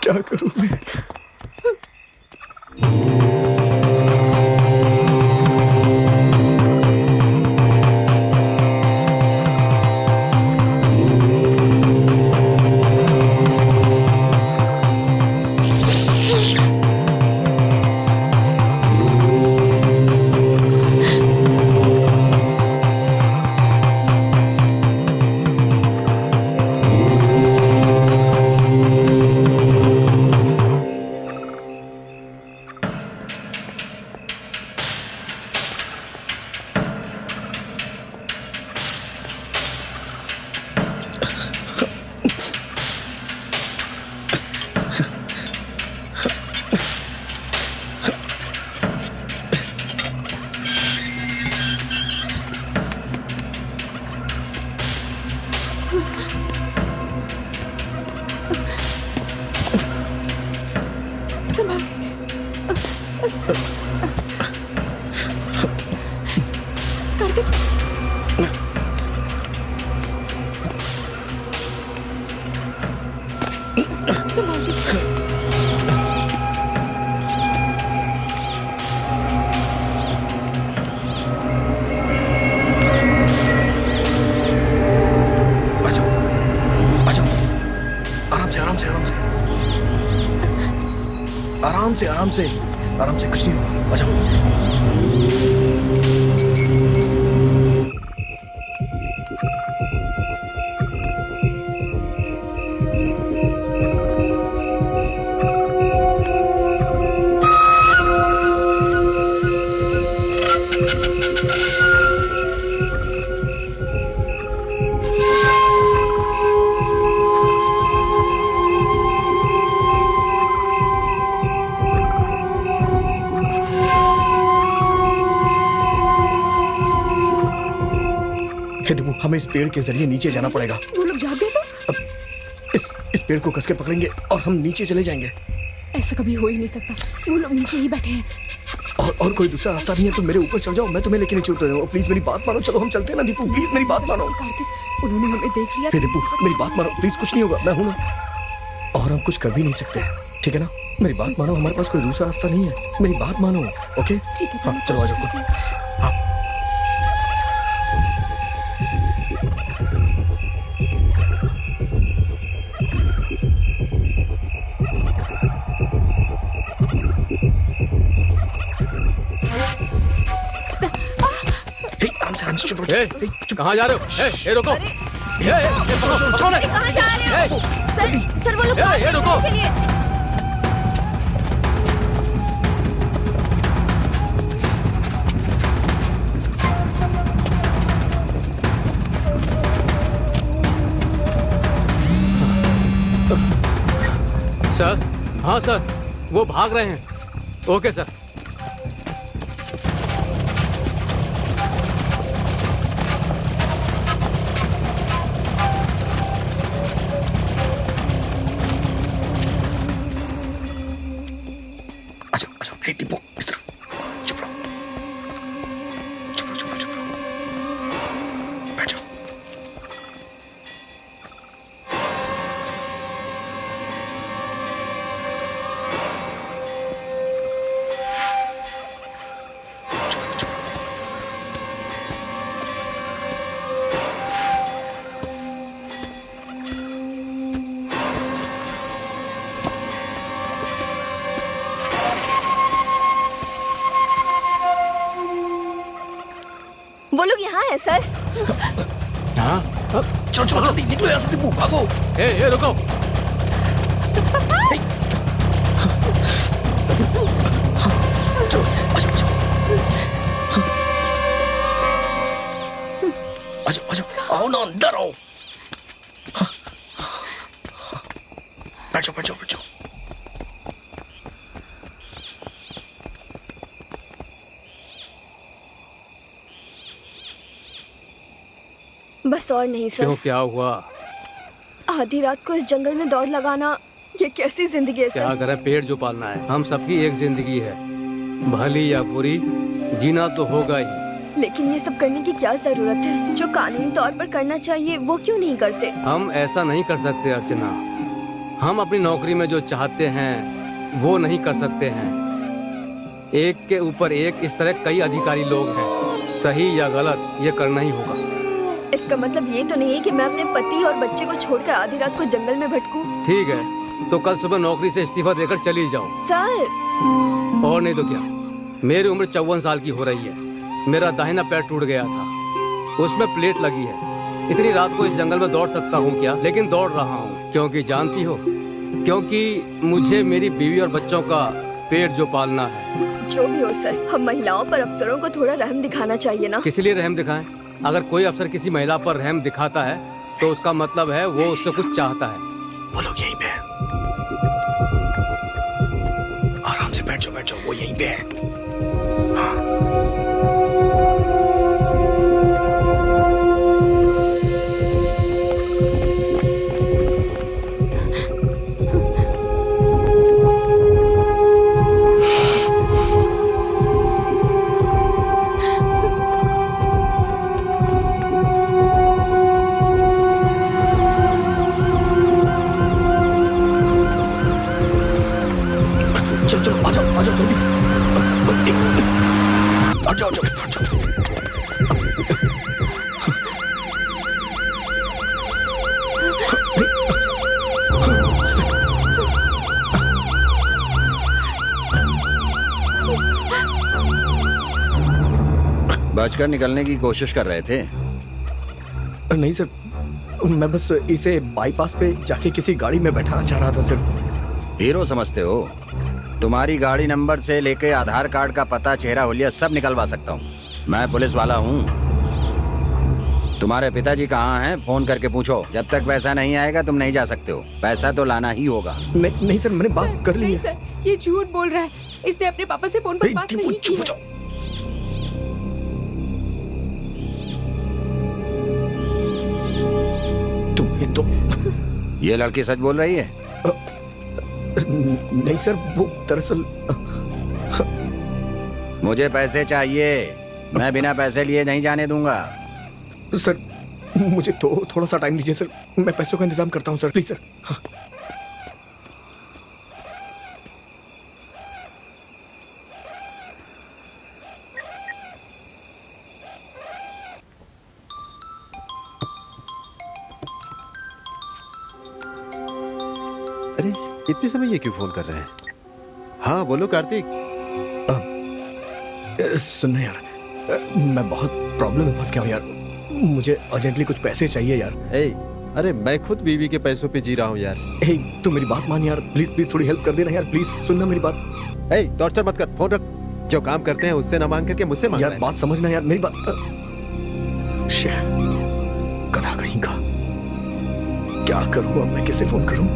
क्या करूं मैं? संभाल। कार्तिक, संभाल के। आराम से, आराम से, आराम से, आराम से, आराम से, आराम से, कुछ नहीं होगा। आ जाओ। हे डिपू, हमें इस पेड़ के जरिए नीचे जाना पड़ेगा। वो लोग जाग गए तो? अब इस पेड़ को कस के पकड़ेंगे और हम नीचे चले जाएंगे। ऐसा कभी हो ही नहीं सकता। वो लोग नीचे ही बैठे हैं। और कोई दूसरा रास्ता नहीं है तो मेरे ऊपर चढ़ जाओ, मैं तुम्हें लेके नीचे उतर जाऊँ। प्लीज मेरी बात मानो, चलो हम चलते हैं ना दीपू, प्लीज मेरी बात मानो। कार्तिक, उन्होंने हमें देख लिया। हे दीपू, मेरी बात मानो प्लीज, कुछ नहीं होगा, मैं हूं ना। और हम कुछ कर भी नहीं सकते हैं, ठीक है ना? मेरी बात मानो, हमारे पास कोई दूसरा रास्ता नहीं है, मेरी बात मानो। ओके ठीक है, हाँ चलो आ जाओ। हाँ आराम से, चुप रहो। कहाँ जा रहे हो? रुको। कहाँ जा रहे हो? सर वो लोग रुको। चलिए। सर, हाँ सर, वो भाग रहे हैं। Okay sir. हे डिपो, इस तरफ, चुप रहो, चुप रहो, चुप रहो, चुप रहो, बैठ जाओ। वो लोग यहाँ हैं सर। हाँ? चलो चलो जल्दी निकलो यहाँ से डिपो, भागो। रुको। चलो आ जाओ, आ जाओ, आ जाओ, आओ ना, अंदर आओ। बैठ जाओ, बैठ जाओ, बैठ जाओ। बस और नहीं सर। क्यों, क्या हुआ? आधी रात को इस जंगल में दौड़ लगाना, ये कैसी जिंदगी है क्या सर? करें, पेड़ जो पालना है। हम सबकी एक जिंदगी है, भली या बुरी, जीना तो होगा ही। लेकिन ये सब करने की क्या जरूरत है? जो कानूनी तौर पर करना चाहिए वो क्यों नहीं करते? हम ऐसा नहीं कर सकते अर्चना। हम अपनी नौकरी में जो चाहते हैं वो नहीं कर सकते हैं। एक के ऊपर एक इस तरह कई अधिकारी लोग हैं। सही या गलत ये करना ही होगा। इसका मतलब ये तो नहीं है कि मैं अपने पति और बच्चे को छोड़कर आधी रात को जंगल में भटकूं। ठीक है, तो कल सुबह नौकरी से इस्तीफा देकर चली जाओ। सर, और नहीं तो क्या, मेरी उम्र 54 साल की हो रही है। मेरा दाहिना पैर टूट गया था, उसमें प्लेट लगी है। इतनी रात को इस जंगल में दौड़ सकता हूँ क्या? लेकिन दौड़ रहा हूँ क्योंकि जानती हो, क्योंकि मुझे मेरी बीवी और बच्चों का पेट जो पालना है। जो भी हो सर, हम महिलाओं पर अफसरों को थोड़ा रहम दिखाना चाहिए ना। किस लिए रहम दिखाएं? अगर कोई अफसर किसी महिला पर रहम दिखाता है तो उसका मतलब है वो उससे कुछ चाहता है। वो लोग यहीं पे हैं। आराम से बैठ जाओ, वो यहीं पे है। हाँ। जाओ जाओ जाओ। बचकर निकलने की कोशिश कर रहे थे। नहीं सर, मैं बस इसे बाईपास पे जाके किसी गाड़ी में बैठाना चाह रहा था सर। हीरो समझते हो? तुम्हारी गाड़ी नंबर से लेके आधार कार्ड का पता, चेहरा, हुलिया सब निकलवा सकता हूँ। मैं पुलिस वाला हूँ। तुम्हारे पिताजी कहाँ हैं? फोन करके पूछो। जब तक पैसा नहीं आएगा तुम नहीं जा सकते हो। पैसा तो लाना ही होगा। नहीं नहीं सर, मैंने बात कर ली नहीं है। सर, ये झूठ बोल रहा है। इसने अपने पापा से फोन पर बात नहीं की है। तुम्हें तो ये लड़की सच बोल रही है? नहीं सर, वो दरअसल मुझे पैसे चाहिए। मैं बिना पैसे लिए नहीं जाने दूंगा। सर मुझे तो थोड़ा सा टाइम दीजिए सर, मैं पैसों का इंतजाम करता हूँ सर, प्लीज सर। हाँ। अरे इतने समय ये क्यों फोन कर रहे हैं? हाँ बोलो कार्तिक। सुनना यार, मैं बहुत प्रॉब्लम में फंस गया हूँ यार। मुझे अर्जेंटली कुछ पैसे चाहिए यार। अरे मैं खुद बीवी के पैसों पे जी रहा हूँ यार। तू मेरी बात मान यार, प्लीज प्लीज थोड़ी हेल्प कर देना यार, प्लीज सुनना मेरी बात। टॉर्चर मत कर, फोन रख। जो काम करते हैं उससे ना मांग करके मुझसे मांग यार रहे हैं। बात समझना यार, मेरी बात। गधा कहीं का, क्या करूँ अब मैं, कैसे फोन करूँ?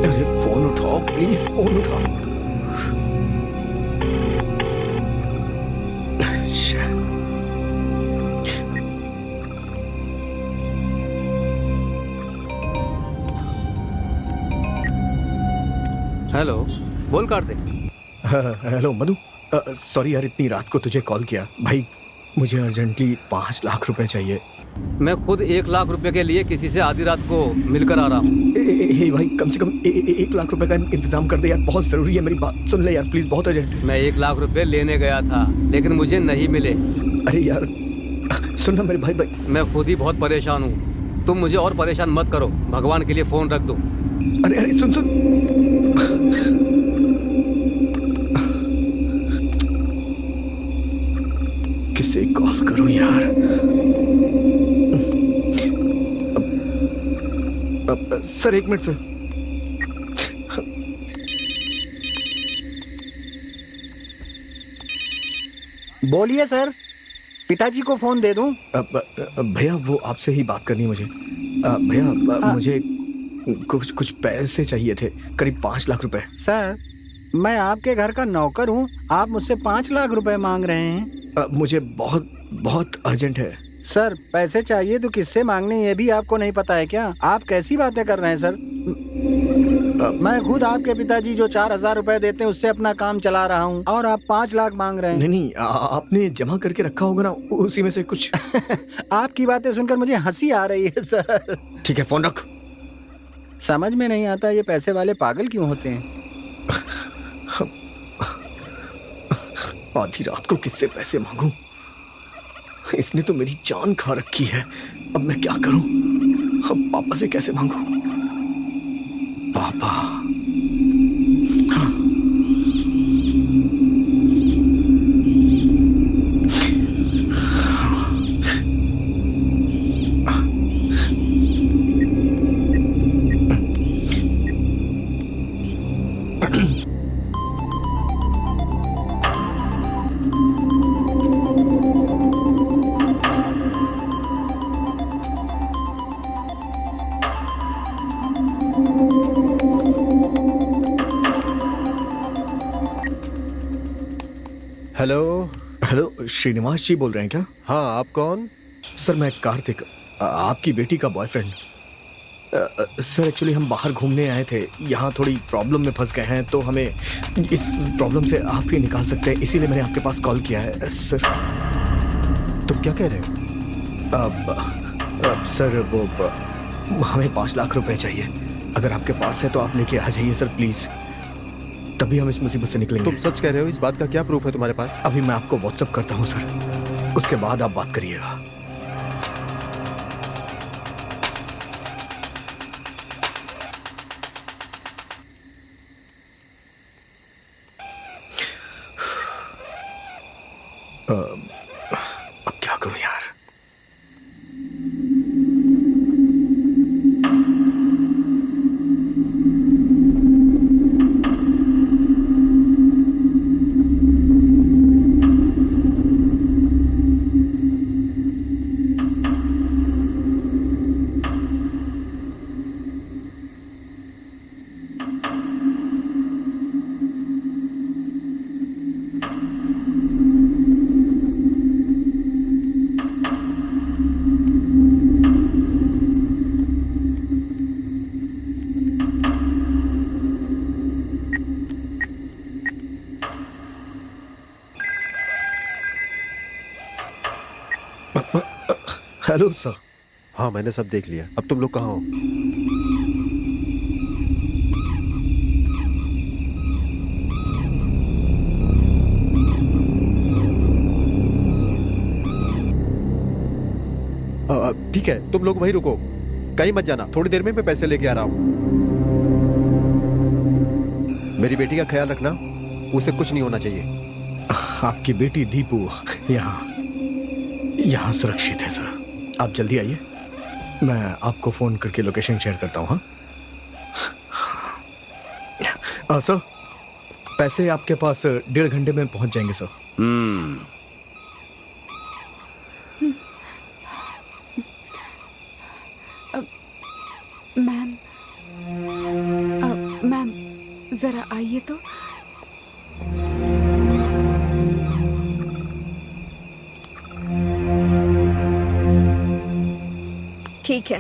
अरे फोन उठाओ प्लीज, फोन उठाओ। हेलो, बोल काट दे। हेलो मधु, सॉरी यार इतनी रात को तुझे कॉल किया। भाई मुझे अर्जेंटली 5 लाख रुपए चाहिए। मैं खुद 1 लाख रुपए के लिए किसी से आधी रात को मिलकर आ रहा हूँ। भाई कम से कम 1 लाख रुपए का इंतजाम कर दे यार, बहुत जरूरी है। मेरी बात सुन ले यार प्लीज, बहुत अर्जेंट है। मैं 1 लाख रुपए लेने गया था लेकिन मुझे नहीं मिले। अरे यार सुनना मेरे भाई। मैं खुद ही बहुत परेशान हूँ, तुम मुझे और परेशान मत करो। भगवान के लिए फोन रख दो। अरे सुन किसे कॉल करूं यार? Sir 1 minute sir. बोलिए सर, पिताजी को फोन दे दूं? भैया वो आपसे ही बात करनी है मुझे। भैया मुझे कुछ पैसे चाहिए थे, करीब 5 लाख रुपए। सर मैं आपके घर का नौकर हूँ, आप मुझसे 5 लाख रुपए मांग रहे हैं? मुझे बहुत बहुत अर्जेंट है। सर पैसे चाहिए तो किससे मांगने ये भी आपको नहीं पता है क्या? आप कैसी बातें कर रहे हैं सर? मैं खुद आपके पिताजी जो 4,000 रुपए देते हैं उससे अपना काम चला रहा हूँ और आप 5 लाख मांग रहे हैं। नहीं आपने जमा करके रखा होगा ना, उसी में से कुछ। आपकी बातें सुनकर मुझे हंसी आ रही है सर। ठीक है फोन रख। समझ में नहीं आता ये पैसे वाले पागल क्यों होते हैं। आधी रात को किससे पैसे मांगूं? इसने तो मेरी जान खा रखी है। अब मैं क्या करूं? अब पापा से कैसे मांगूं? पापा हाँ। हेलो श्रीनिवास जी बोल रहे हैं क्या? हाँ आप कौन? सर मैं कार्तिक, आपकी बेटी का बॉयफ्रेंड। सर एक्चुअली हम बाहर घूमने आए थे, यहाँ थोड़ी प्रॉब्लम में फंस गए हैं, तो हमें इस प्रॉब्लम से आप ही निकाल सकते हैं, इसीलिए मैंने आपके पास कॉल किया है। सर तुम क्या कह रहे हो? सर वो हमें 5 लाख रुपए चाहिए। अगर आपके पास है तो आप लेके आ जाइए सर प्लीज, तभी हम इस मुसीबत से निकलेंगे। तुम सच कह रहे हो? इस बात का क्या प्रूफ है तुम्हारे पास? अभी मैं आपको व्हाट्सअप करता हूँ सर, उसके बाद आप बात करिएगा। अब क्या करूं यार? Hello sir. हाँ, मैंने सब देख लिया। अब तुम लोग कहाँ हो? ठीक है, तुम लोग वहीं रुको, कहीं मत जाना। थोड़ी देर में मैं पैसे लेके आ रहा हूँ। मेरी बेटी का ख्याल रखना, उसे कुछ नहीं होना चाहिए। आपकी बेटी दीपू यहाँ सुरक्षित है सर, आप जल्दी आइए। मैं आपको फोन करके लोकेशन शेयर करता हूँ। हाँ सर, पैसे आपके पास 1.5 घंटे में पहुंच जाएंगे सर। मैम जरा आइए तो। ठीक है।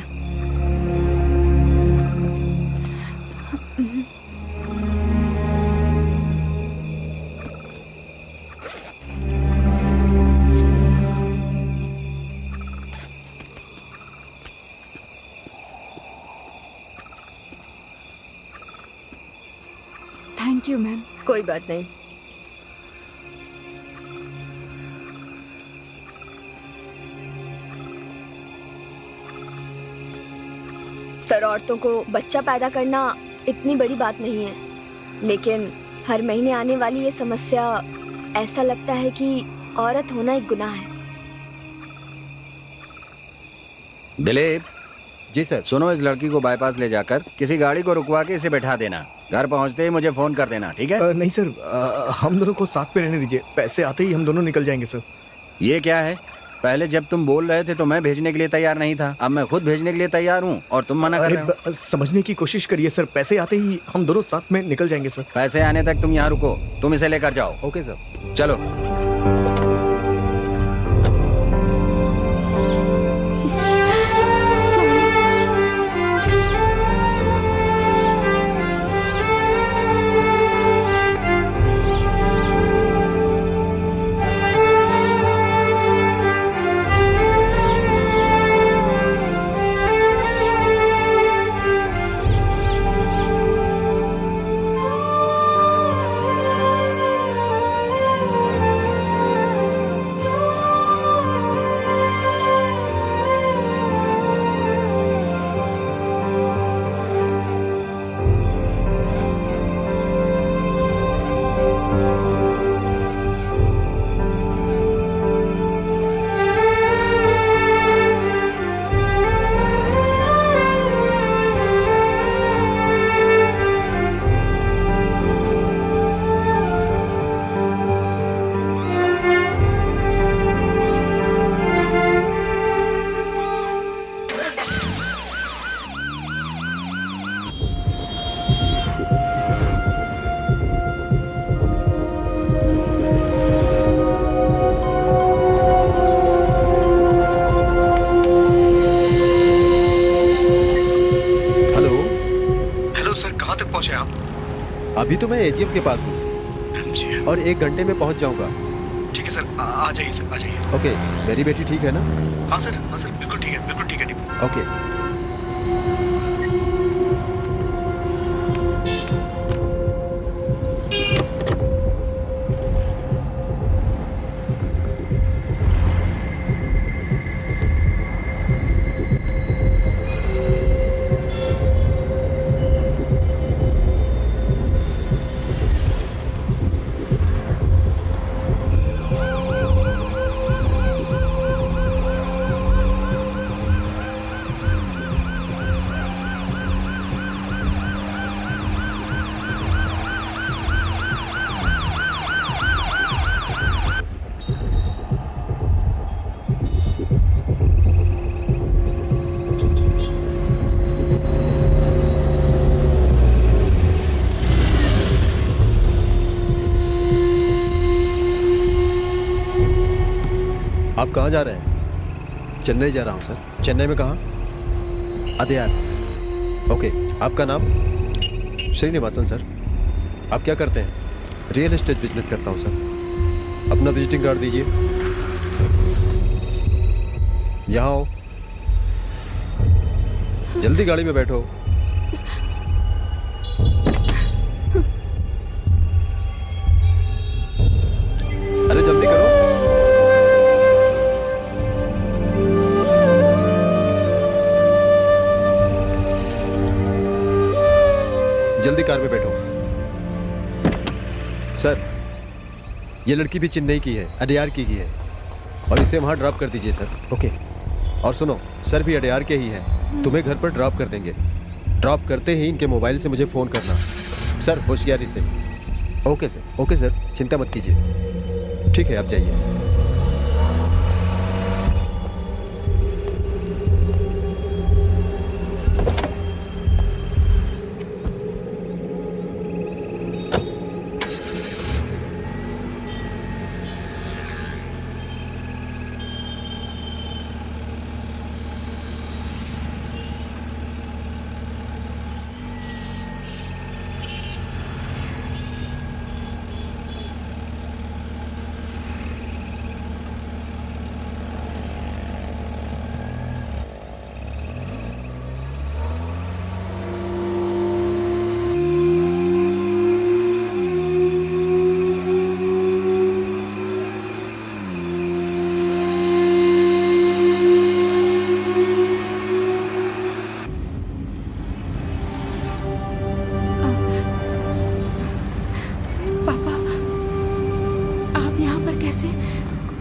Thank you ma'am. कोई बात नहीं। सर, औरतों को बच्चा पैदा करना इतनी बड़ी बात नहीं है, लेकिन हर महीने आने वाली ये समस्या, ऐसा लगता है कि औरत होना एक गुनाह है। दिलीप जी सर। सुनो, इस लड़की को बाईपास ले जाकर किसी गाड़ी को रुकवा के इसे बैठा देना। घर पहुंचते ही मुझे फोन कर देना, ठीक है? नहीं सर, हम दोनों को साथ में रहने दीजिए। पैसे आते ही हम दोनों निकल जाएंगे सर। ये क्या है? पहले जब तुम बोल रहे थे तो मैं भेजने के लिए तैयार नहीं था, अब मैं खुद भेजने के लिए तैयार हूँ और तुम मना कर रहे हो। समझने की कोशिश करिए सर, पैसे आते ही हम दोनों साथ में निकल जाएंगे सर। पैसे आने तक तुम यहाँ रुको, तुम इसे लेकर जाओ। Okay sir. चलो। अभी तो मैं एजीएम के पास हूँ और 1 घंटे में पहुँच जाऊँगा। ठीक है सर, आ जाइए सर, आ जाइए। ओके, मेरी बेटी ठीक है ना? हाँ सर, बिल्कुल ठीक है, बिल्कुल ठीक है। ओके। कहाँ जा रहे हैं? चेन्नई जा रहा हूँ सर। चेन्नई में कहाँ? अदयार। ओके, आपका नाम? श्रीनिवासन सर। आप क्या करते हैं? रियल एस्टेट बिजनेस करता हूँ सर। अपना विजिटिंग कार्ड दीजिए। यहाँ आओ, जल्दी गाड़ी में बैठो। अरे जल्दी करो। जल्दी कार में बैठो। सर, ये लड़की भी चेन्नई की है, अडयार की है, और इसे वहां ड्रॉप कर दीजिए सर। ओके। और सुनो, सर भी अडयार के ही हैं, तुम्हें घर पर ड्रॉप कर देंगे। ड्रॉप करते ही इनके मोबाइल से मुझे फ़ोन करना। सर, होशियारी से। ओके सर, ओके सर, चिंता मत कीजिए। ठीक है, आप जाइए।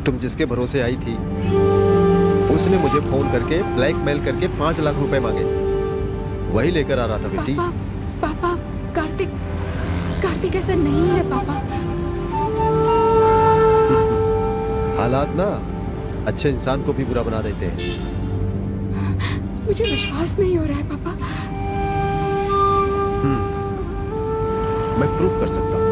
तुम जिसके भरोसे आई थी, उसने मुझे फोन करके ब्लैकमेल करके 5 लाख रुपए मांगे। वही लेकर आ रहा था बेटी। पापा, कार्तिक ऐसा नहीं है पापा। हालात ना अच्छे इंसान को भी बुरा बना देते हैं। मुझे विश्वास नहीं हो रहा है पापा। मैं प्रूफ कर सकता हूँ।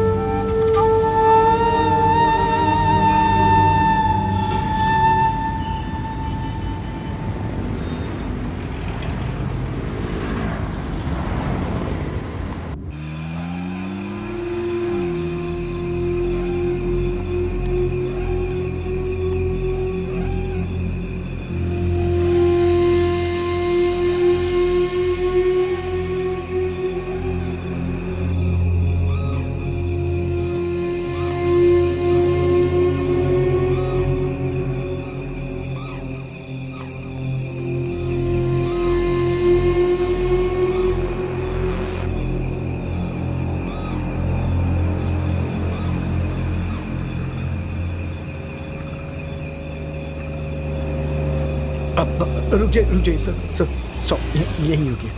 रुक जाइए सर, स्टॉप, यहीं रुकिए।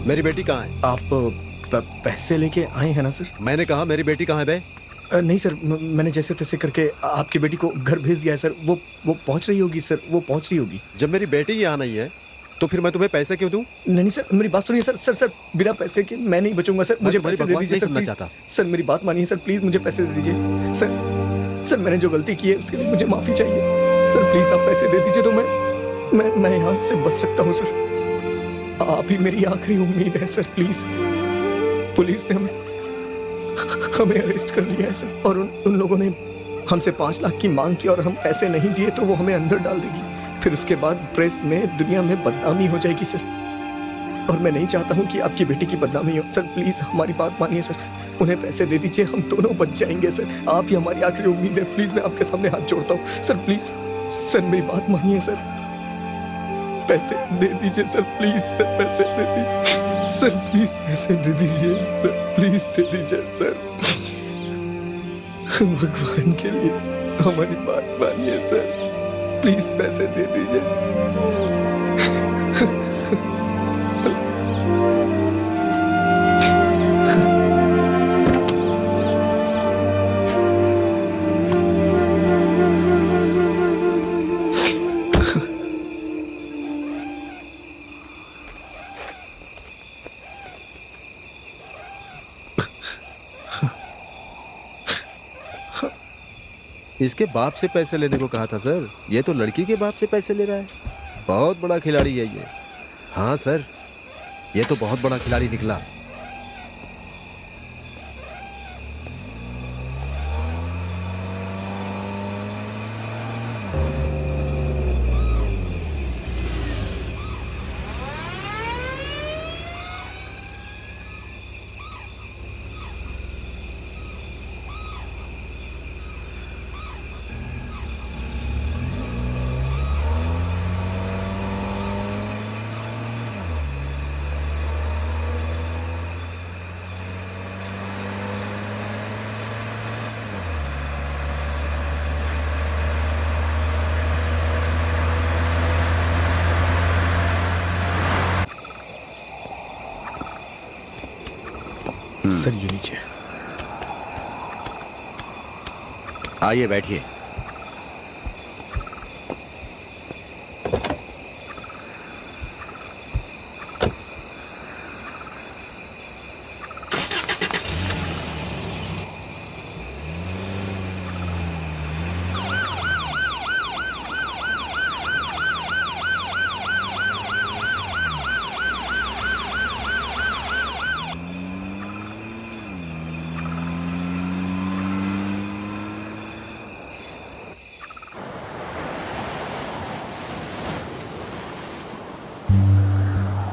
मेरी बेटी कहाँ है? आप पैसे लेके आए हैं ना सर? मैंने कहा मेरी बेटी कहाँ है बे? नहीं सर, मैंने जैसे तैसे करके आपकी बेटी को घर भेज दिया है सर। वो पहुंच रही होगी सर, वो पहुंच रही होगी। जब मेरी बेटी यहाँ नहीं है तो फिर मैं तुम्हें पैसे क्यों दूं? नहीं सर, मेरी बात सुनिए सर, बिना पैसे के मैं नहीं बचूंगा सर। मुझे पैसे दे दीजिए सर, प्लीज। सर मेरी बात मानिए सर, प्लीज मुझे पैसे दे दीजिए सर। मैंने जो गलती की है उसके लिए मुझे माफी चाहिए सर। प्लीज आप पैसे दे दीजिए तो मैं यहाँ से बच सकता हूँ सर। आप ही मेरी आखिरी उम्मीद है सर, प्लीज। पुलिस ने हमें अरेस्ट कर लिया है सर, और उन लोगों ने हमसे 5 लाख की मांग की, और हम पैसे नहीं दिए तो वो हमें अंदर डाल देगी। फिर उसके बाद प्रेस में, दुनिया में बदनामी हो जाएगी सर, और मैं नहीं चाहता हूँ कि आपकी बेटी की बदनामी हो सर। प्लीज हमारी बात मानिए सर, उन्हें पैसे दे दीजिए, हम दोनों बच जाएंगे सर। आप ही हमारी आखिरी उम्मीद है, प्लीज मैं आपके सामने हाथ जोड़ता हूँ सर। प्लीज सर मेरी बात मानिए सर, पैसे दे दीजिए सर, प्लीज सर, पैसे दे दीजिए सर, प्लीज पैसे दे दीजिए सर, प्लीज दे दीजिए सर। भगवान के लिए हमारी बात मानिए सर, प्लीज पैसे दे दीजिए। इसके बाप से पैसे लेने को कहा था सर। ये तो लड़की के बाप से पैसे ले रहा है। बहुत बड़ा खिलाड़ी है ये। हाँ सर, ये तो बहुत बड़ा खिलाड़ी निकला। सर ये नीचे। आइए बैठिए।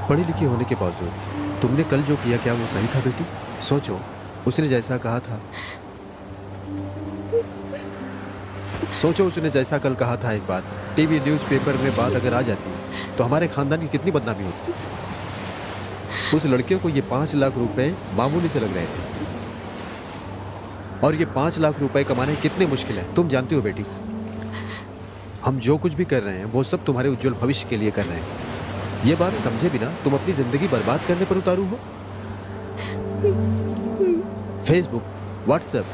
पढ़ी लिखी होने के बावजूद तुमने कल जो किया, क्या वो सही था बेटी? सोचो, उसने जैसा कहा था, सोचो उसने जैसा कल कहा था, एक बात टीवी न्यूज़पेपर में बात अगर आ जाती तो हमारे खानदान की कितनी बदनामी होती। उस लड़के को ये 5 लाख रुपए मामूली से लग रहे थे, और ये 5 लाख रुपए कमाने कितने मुश्किल है तुम जानती हो बेटी। हम जो कुछ भी कर रहे हैं वो सब तुम्हारे उज्जवल भविष्य के लिए कर रहे हैं। ये बात समझे बिना तुम अपनी जिंदगी बर्बाद करने पर उतारू हो। फेसबुक, व्हाट्सएप,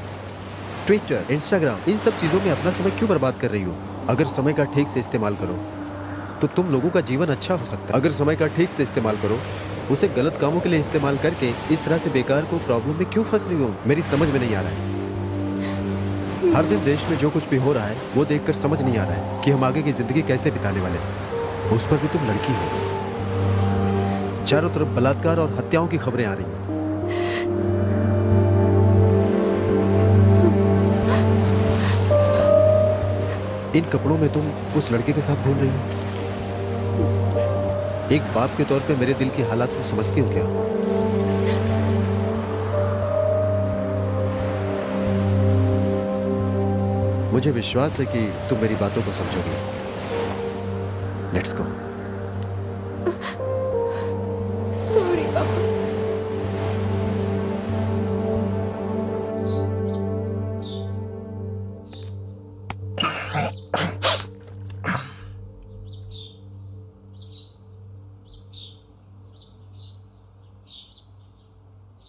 ट्विटर, इंस्टाग्राम, इन सब चीजों में अपना समय क्यों बर्बाद कर रही हो? अगर समय का ठीक से इस्तेमाल करो तो तुम लोगों का जीवन अच्छा हो सकता है। अगर समय का ठीक से इस्तेमाल करो, उसे गलत कामों के लिए इस्तेमाल करके इस तरह से बेकार को प्रॉब्लम में क्यों फंस रही हो? मेरी समझ में नहीं आ रहा है। हर दिन देश में जो कुछ भी हो रहा है वो देखकर समझ नहीं आ रहा है कि हम आगे की जिंदगी कैसे बिताने वाले हैं। उस पर भी तुम लड़की हो। चारों तरफ बलात्कार और हत्याओं की खबरें आ रही हैं। इन कपड़ों में तुम उस लड़के के साथ घूम रही हो। एक बाप के तौर पे मेरे दिल की हालात को समझती हो क्या? मुझे विश्वास है कि तुम मेरी बातों को समझोगी। Let's go. सॉरी पापा।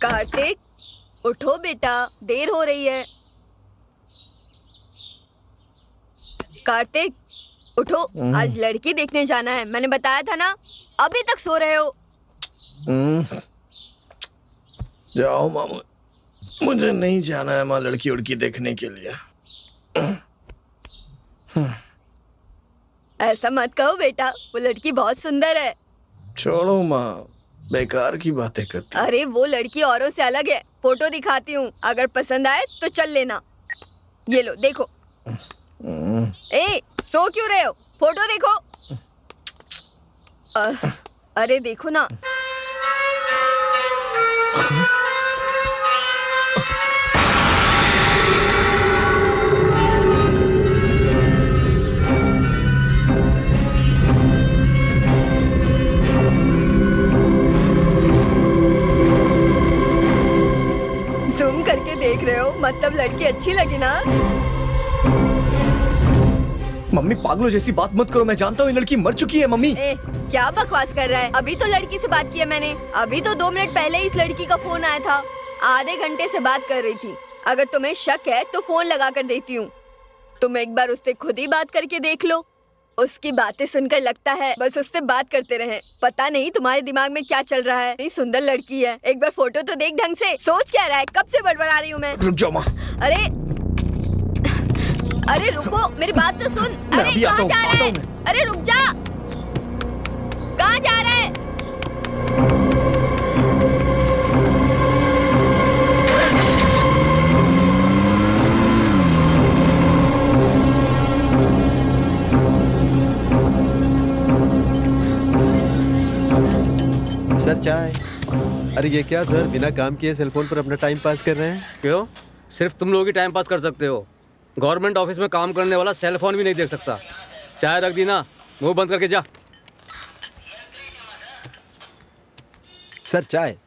कार्तिक, उठो बेटा, देर हो रही है। कार्तिक, उठो, आज लड़की देखने जाना है, मैंने बताया था ना। अभी तक सो रहे हो। जाओ मामू, मुझे नहीं जाना है माँ लड़की उड़की देखने के लिए। ऐसा मत कहो बेटा, वो लड़की बहुत सुंदर है। छोड़ो माँ, बेकार की बातें करती। अरे वो लड़की औरों से अलग है। फोटो दिखाती हूँ, अगर पसंद आए तो चल लेना। ये लो देखो। ए, सो क्यों रहे हो? फोटो देखो। अरे देखो ना। जूम करके देख रहे हो, मतलब लड़की अच्छी लगी ना? मम्मी पागलों जैसी बात मत करो, मैं जानता हूँ ये लड़की मर चुकी है। मम्मी ए, क्या बकवास कर रहा है? अभी तो लड़की से बात की है मैंने। अभी तो 2 मिनट पहले इस लड़की का फोन आया था। आधे घंटे से बात कर रही थी। अगर तुम्हें शक है तो फोन लगा कर देती हूँ। तुम एक बार उससे खुद ही बात करके देख लो। उसकी बातें सुनकर लगता है बस उससे बात करते रहे। पता नहीं तुम्हारे दिमाग में क्या चल रहा है। इतनी सुंदर लड़की है, एक बार फोटो तो देख ढंग से। सोच क्या रहा है? कब से बड़बड़ा रही हूँ मैं? रुक जाओ माँ। अरे रुको, मेरी बात तो सुन। मैं अरे अभी आता कहाँ हूँ, जा रहा आता है? हूँ मैं। अरे रुक जा, कहाँ जा रहा है? सर चाय। अरे ये क्या सर, बिना काम किए सेलफोन पर अपना टाइम पास कर रहे हैं? क्यों? सिर्फ तुम लोग ही टाइम पास कर सकते हो। गवर्नमेंट ऑफिस में काम करने वाला सेल फोन भी नहीं देख सकता। चाय रख दी ना, मुंह बंद करके जा। सर चाय।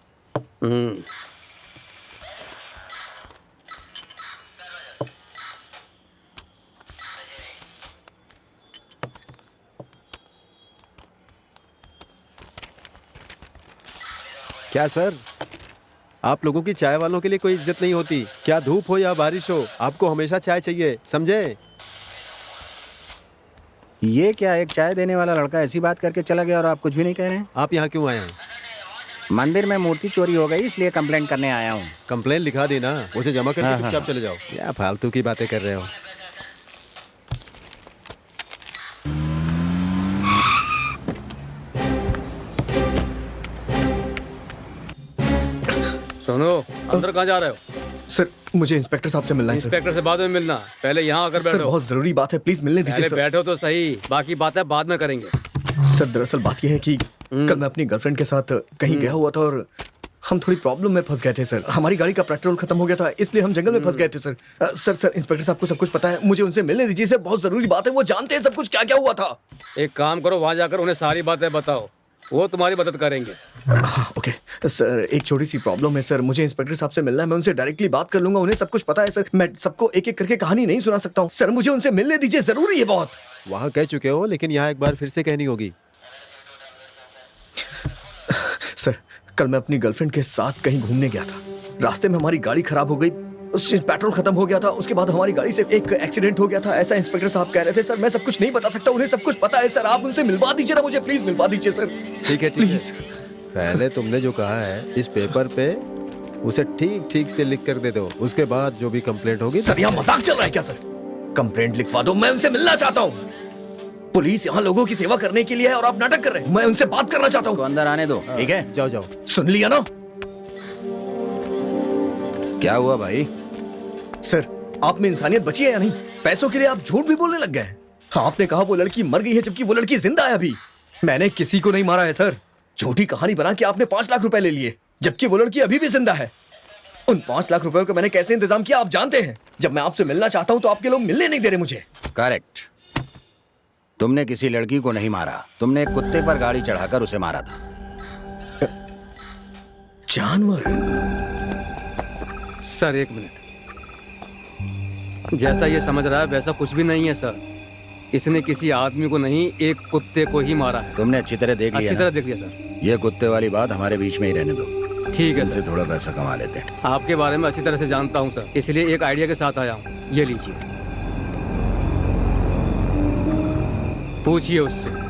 क्या सर, आप लोगों की चाय वालों के लिए कोई इज्जत नहीं होती क्या? धूप हो या बारिश हो, आपको हमेशा चाय चाहिए, समझे? ये क्या, एक चाय देने वाला लड़का ऐसी बात करके चला गया और आप कुछ भी नहीं कह रहे हैं? आप यहाँ क्यों आए हैं? मंदिर में मूर्ति चोरी हो गई, इसलिए कंप्लेंट करने आया हूँ। कंप्लेन लिखा दी ना, उसे जमा करके हाँ, चुपचाप हाँ। चले जाओ। क्या फालतू की बातें कर रहे हो? सुनो, अंदर कहाँ जा रहे हो? सर मुझे इंस्पेक्टर साहब से मिलना है सर। इंस्पेक्टर से बाद में मिलना, पहले यहाँ आकर सर बैठो। बहुत जरूरी बात है, प्लीज मिलने दीजिए पहले सर। बैठो तो सही, बाकी बातें बाद में करेंगे। सर दरअसल बात यह है कि कल मैं अपनी गर्लफ्रेंड के साथ कहीं गया हुआ था और हम थोड़ी प्रॉब्लम में फंस गए थे सर। हमारी गाड़ी का पेट्रोल खत्म हो गया था, इसलिए हम जंगल में फंस गए थे सर। सर इंस्पेक्टर साहब को सब कुछ पता है, मुझे उनसे मिलने दीजिए सर, बहुत जरूरी बात है, वो जानते हैं सब कुछ क्या क्या हुआ था। एक काम करो, वहां जाकर उन्हें सारी बातें बताओ, वो तुम्हारी मदद करेंगे। हाँ ओके सर, एक छोटी सी प्रॉब्लम है सर, मुझे इंस्पेक्टर साहब से मिलना है, मैं उनसे डायरेक्टली बात कर लूंगा, उन्हें सब कुछ पता है सर। मैं सबको एक एक करके कहानी नहीं सुना सकता हूँ सर, मुझे उनसे मिलने दीजिए, जरूरी है बहुत। वहाँ कह चुके हो, लेकिन यहाँ एक बार फिर से कहनी होगी। सर कल मैं अपनी गर्लफ्रेंड के साथ कहीं घूमने गया था, रास्ते में हमारी गाड़ी खराब हो गई, उससे पेट्रोल खत्म हो गया था, उसके बाद हमारी गाड़ी से एक एक्सीडेंट हो गया था, ऐसा इंस्पेक्टर साहब कह रहे थे सर। मैं सब कुछ नहीं बता सकता, उन्हें सब कुछ पता है सर, आप उनसे मिलवा दीजिए ना मुझे, प्लीज मिलवा दीजिए सर। ठीक है प्लीज। पहले तुमने जो कहा है इस पेपर पे उसे ठीक ठीक से लिख कर दे दो, उसके बाद जो भी कंप्लेंट होगी। सर यहाँ मजाक चल रहा है क्या सर? कंप्लेंट लिखवा दो, मैं उनसे मिलना चाहता हूँ। पुलिस यहाँ लोगों की सेवा करने के लिए है और आप नाटक कर रहे हैं, मैं उनसे बात करना चाहता उसको हूँ। अंदर आने दो, ठीक है? जाओ जाओ। सुन लिया ना? क्या हुआ भाई? सर आप में इंसानियत बची है या नहीं? पैसों के लिए आप झूठ भी बोलने लग गए हैं। हाँ, आपने कहा वो लड़की मर गई है, जबकि वो लड़की जिंदा है अभी। मैंने किसी को नहीं मारा है सर। झूठी कहानी बना के आपने 5 लाख रुपए ले लिए, जबकि वो लड़की अभी भी जिंदा है। उन 5 लाख रुपए का मैंने कैसे इंतजाम किया आप जानते हैं। जब मैं आपसे मिलना चाहता हूँ तो आपके लोग मिलने नहीं दे रहे मुझे। करेक्ट, तुमने किसी लड़की को नहीं मारा, तुमने एक कुत्ते पर गाड़ी चढ़ाकर उसे मारा था। जानवर? सर एक मिनट, जैसा ये समझ रहा है वैसा कुछ भी नहीं है सर। इसने किसी आदमी को नहीं, एक कुत्ते को ही मारा है। तुमने अच्छी तरह देख लिया अच्छी ना? तरह देख लिया सर। ये कुत्ते वाली बात हमारे बीच में ही रहने दो, ठीक है इनसे सर, थोड़ा पैसा कमा लेते हैं। आपके बारे में अच्छी तरह से जानता हूँ सर, इसलिए एक आइडिया के साथ आया हूँ। ये लीजिए, पूछिए उससे।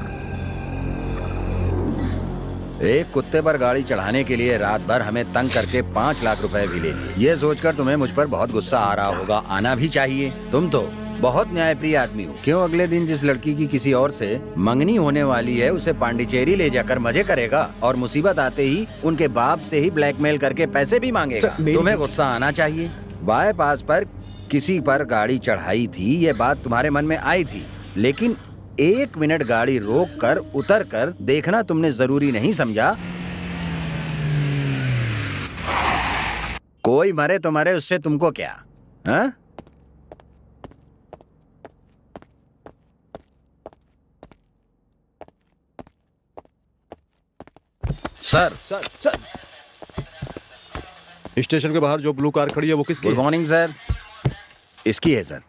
एक कुत्ते पर गाड़ी चढ़ाने के लिए रात भर हमें तंग करके 5 लाख रुपए भी ले लिए। ये सोचकर तुम्हें मुझ पर बहुत गुस्सा आ रहा होगा, आना भी चाहिए। तुम तो बहुत न्यायप्रिय आदमी हो। क्यों अगले दिन जिस लड़की की किसी और से मंगनी होने वाली है उसे पांडिचेरी ले जाकर मजे करेगा और मुसीबत आते ही उनके बाप से ही ब्लैकमेल करके पैसे भी मांगेगा? सर, मेरी- तुम्हें गुस्सा आना चाहिए। बाईपास पर किसी पर गाड़ी चढ़ाई थी, ये बात तुम्हारे मन में आई थी, लेकिन 1 मिनट गाड़ी रोक कर उतर कर देखना तुमने जरूरी नहीं समझा? कोई मरे तो मरे, उससे तुमको क्या? हाँ? सर, सर स्टेशन के बाहर जो ब्लू कार खड़ी है वो किसकी गुड है? Morning sir. इसकी है सर।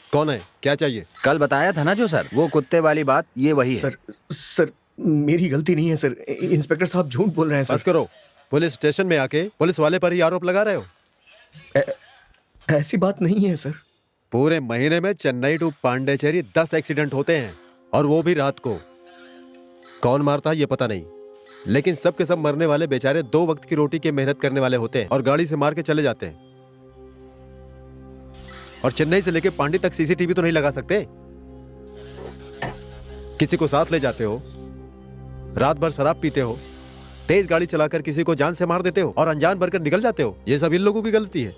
कौन है, क्या चाहिए? कल बताया था ना जो सर, वो कुत्ते वाली बात, ये वही है। सर मेरी गलती नहीं है सर, इंस्पेक्टर साहब झूठ बोल रहे हैं बस सर। करो, पुलिस स्टेशन में आके पुलिस वाले पर ही आरोप लगा रहे हो। ऐसी बात नहीं है सर। पूरे महीने में चेन्नई टू पांडिचेरी 10 एक्सीडेंट होते हैं, और वो भी रात को। कौन मारता है ये पता नहीं, लेकिन सब के सब मरने वाले बेचारे 2 वक्त की रोटी की मेहनत करने वाले होते हैं और गाड़ी से मार के चले जाते हैं। और चेन्नई से लेके पांडी तक सीसीटीवी तो नहीं लगा सकते? किसी को साथ ले जाते हो, रात भर शराब पीते हो, तेज गाड़ी चलाकर किसी को जान से मार देते हो और अनजान बनकर निकल जाते हो। ये सब इन लोगों की गलती है।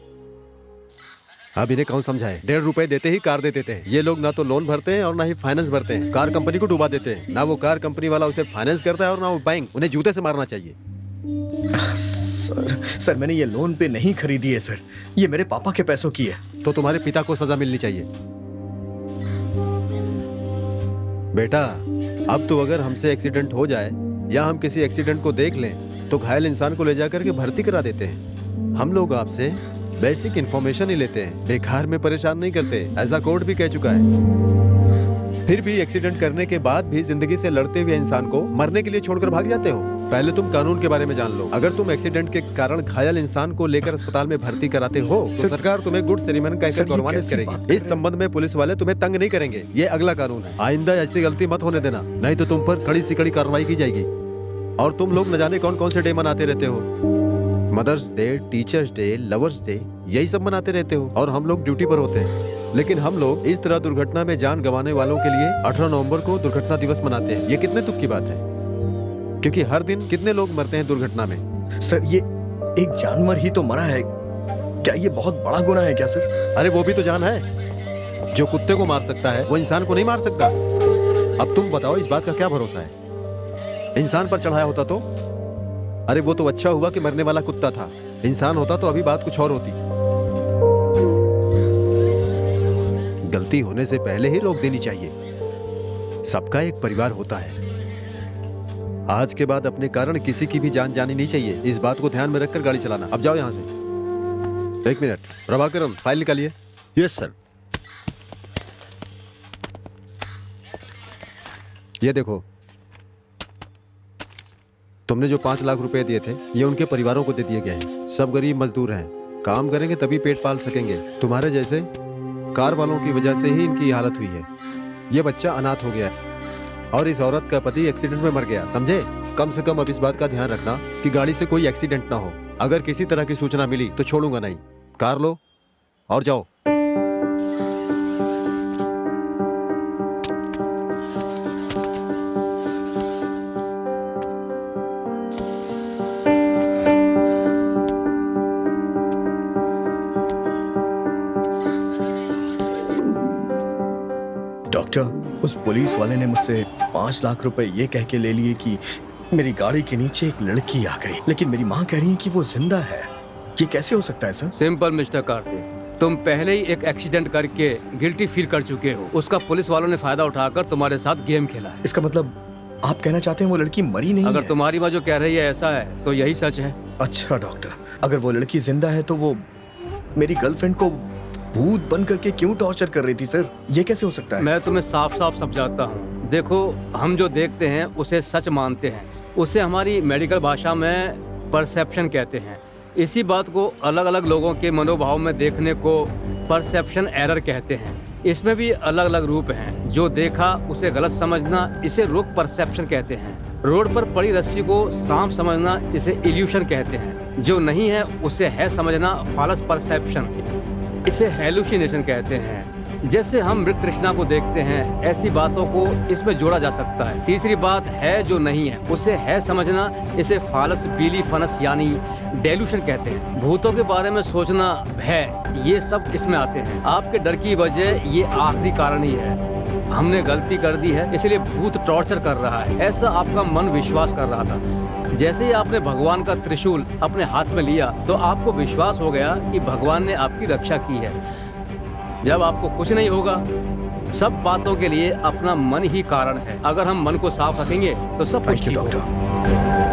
अब इन्हें कौन समझाए? 1.5 रुपए देते ही कार दे देते हैं। ये लोग ना तो लोन भरते हैं और ना ही फाइनेंस भरते हैं। कार कंपनी को डुबा देते हैं। ना वो कार कंपनी वाला उसे फाइनेंस करता है और ना वो बैंक। उन्हें जूते से मारना चाहिए। सर मैंने ये लोन पे नहीं खरीदी है सर, ये मेरे पापा के पैसों की है। तो तुम्हारे पिता को सजा मिलनी चाहिए। बेटा, अब तो अगर हमसे एक्सीडेंट हो जाए या हम किसी एक्सीडेंट को देख लें तो घायल इंसान को ले जाकर के भर्ती करा देते हैं। हम लोग आपसे बेसिक इंफॉर्मेशन ही लेते हैं, बेकार में परेशान नहीं करते। ऐसा कोर्ट भी कह चुका है। फिर भी एक्सीडेंट करने के बाद भी जिंदगी से लड़ते हुए इंसान को मरने के लिए छोड़कर भाग जाते हो। पहले तुम कानून के बारे में जान लो। अगर तुम एक्सीडेंट के कारण घायल इंसान को लेकर अस्पताल में भर्ती कराते हो तो सरकार तुम्हें गुड सेरेमनी कहकर गौरवान्वित करेगी। इस संबंध में पुलिस वाले तुम्हें तंग नहीं करेंगे। ये अगला कानून है। आइंदा ऐसी गलती मत होने देना, नहीं तो तुम पर कड़ी से कड़ी कार्रवाई की जाएगी। और तुम लोग न जाने कौन कौन से डे मनाते रहते हो। Mothers day, teachers day, lovers day, यही सब मनाते रहते हो और हम लोग ड्यूटी पर होते हैं। लेकिन हम लोग इस तरह दुर्घटना में जान गंवाने वालों के लिए 18 नवंबर को दुर्घटना दिवस मनाते हैं। ये कितने दुख की बात है, क्योंकि हर दिन कितने लोग मरते हैं दुर्घटना में। सर ये एक जानवर ही तो मरा है, क्या ये बहुत बड़ा गुनाह है क्या सर? अरे वो भी तो जान है। जो कुत्ते को मार सकता है वो इंसान को नहीं मार सकता। अब तुम बताओ, इस बात का क्या भरोसा है? इंसान पर चढ़ाया होता तो? अरे वो तो अच्छा हुआ कि मरने वाला कुत्ता था। इंसान होता तो अभी बात कुछ और होती। गलती होने से पहले ही रोक देनी चाहिए। सबका एक परिवार होता है। आज के बाद अपने कारण किसी की भी जान जानी नहीं चाहिए। इस बात को ध्यान में रखकर गाड़ी चलाना। अब जाओ यहां से। 1 मिनट, प्रभाकरन फाइल निकालिए। Yes sir. ये देखो, तुमने जो 5 लाख रुपए दिए थे ये उनके परिवारों को दे दिए गए हैं। सब गरीब मजदूर हैं, काम करेंगे तभी पेट पाल सकेंगे। तुम्हारे जैसे कार वालों की वजह से ही इनकी हालत हुई है। ये बच्चा अनाथ हो गया है और इस औरत का पति एक्सीडेंट में मर गया, समझे? कम से कम अब इस बात का ध्यान रखना कि गाड़ी से कोई एक्सीडेंट ना हो। अगर किसी तरह की सूचना मिली तो छोड़ूंगा नहीं। कार लो और जाओ। डॉक्टर, उस पुलिस वाले ने मुझसे 5 लाख रुपए ये कह के ले लिए कि मेरी गाड़ी के नीचे एक लड़की आ गई, लेकिन मेरी माँ कह रही है कि वो जिंदा है। ये कैसे हो सकता है सर? सिंपल मिस्टर कार्तिक, तुम पहले ही एक एक्सीडेंट करके गिल्टी फील कर चुके हो। उसका पुलिस वालों ने फायदा उठाकर तुम्हारे साथ गेम खेला है। इसका मतलब आप कहना चाहते हैं वो लड़की मरी नहीं अगर है? तुम्हारी माँ जो कह रही है ऐसा है तो यही सच है। अच्छा डॉक्टर, अगर वो लड़की जिंदा है तो वो मेरी गर्लफ्रेंड को भूत बन करके क्यों टॉर्चर कर रही थी सर? ये कैसे हो सकता है? मैं तुम्हें साफ साफ समझाता हूँ। देखो, हम जो देखते हैं उसे सच मानते हैं। उसे हमारी मेडिकल भाषा में परसेप्शन कहते हैं। इसी बात को अलग अलग लोगों के मनोभाव में देखने को परसेप्शन एरर कहते हैं। इसमें भी अलग अलग रूप हैं। जो देखा उसे गलत समझना, इसे रोग परसेप्शन कहते हैं। रोड पर पड़ी रस्सी को सांप समझना, इसे इल्यूशन कहते हैं। जो नहीं है उसे है समझना, फॉल्स परसेप्शन, इसे हेलुसिनेशन कहते हैं। जैसे हम मृत तृष्णा को देखते हैं, ऐसी बातों को इसमें जोड़ा जा सकता है। तीसरी बात है जो नहीं है उसे है समझना, इसे फॉल्स बिलीफनेस यानी डेल्यूशन कहते हैं। भूतों के बारे में सोचना, भय, ये सब इसमें आते हैं। आपके डर की वजह ये आखिरी कारण ही है। हमने गलती कर दी है इसलिए भूत टॉर्चर कर रहा है, ऐसा आपका मन विश्वास कर रहा था। जैसे ही आपने भगवान का त्रिशूल अपने हाथ में लिया तो आपको विश्वास हो गया कि भगवान ने आपकी रक्षा की है। जब आपको कुछ नहीं होगा, सब बातों के लिए अपना मन ही कारण है। अगर हम मन को साफ रखेंगे तो सब कुछ ठीक होगा।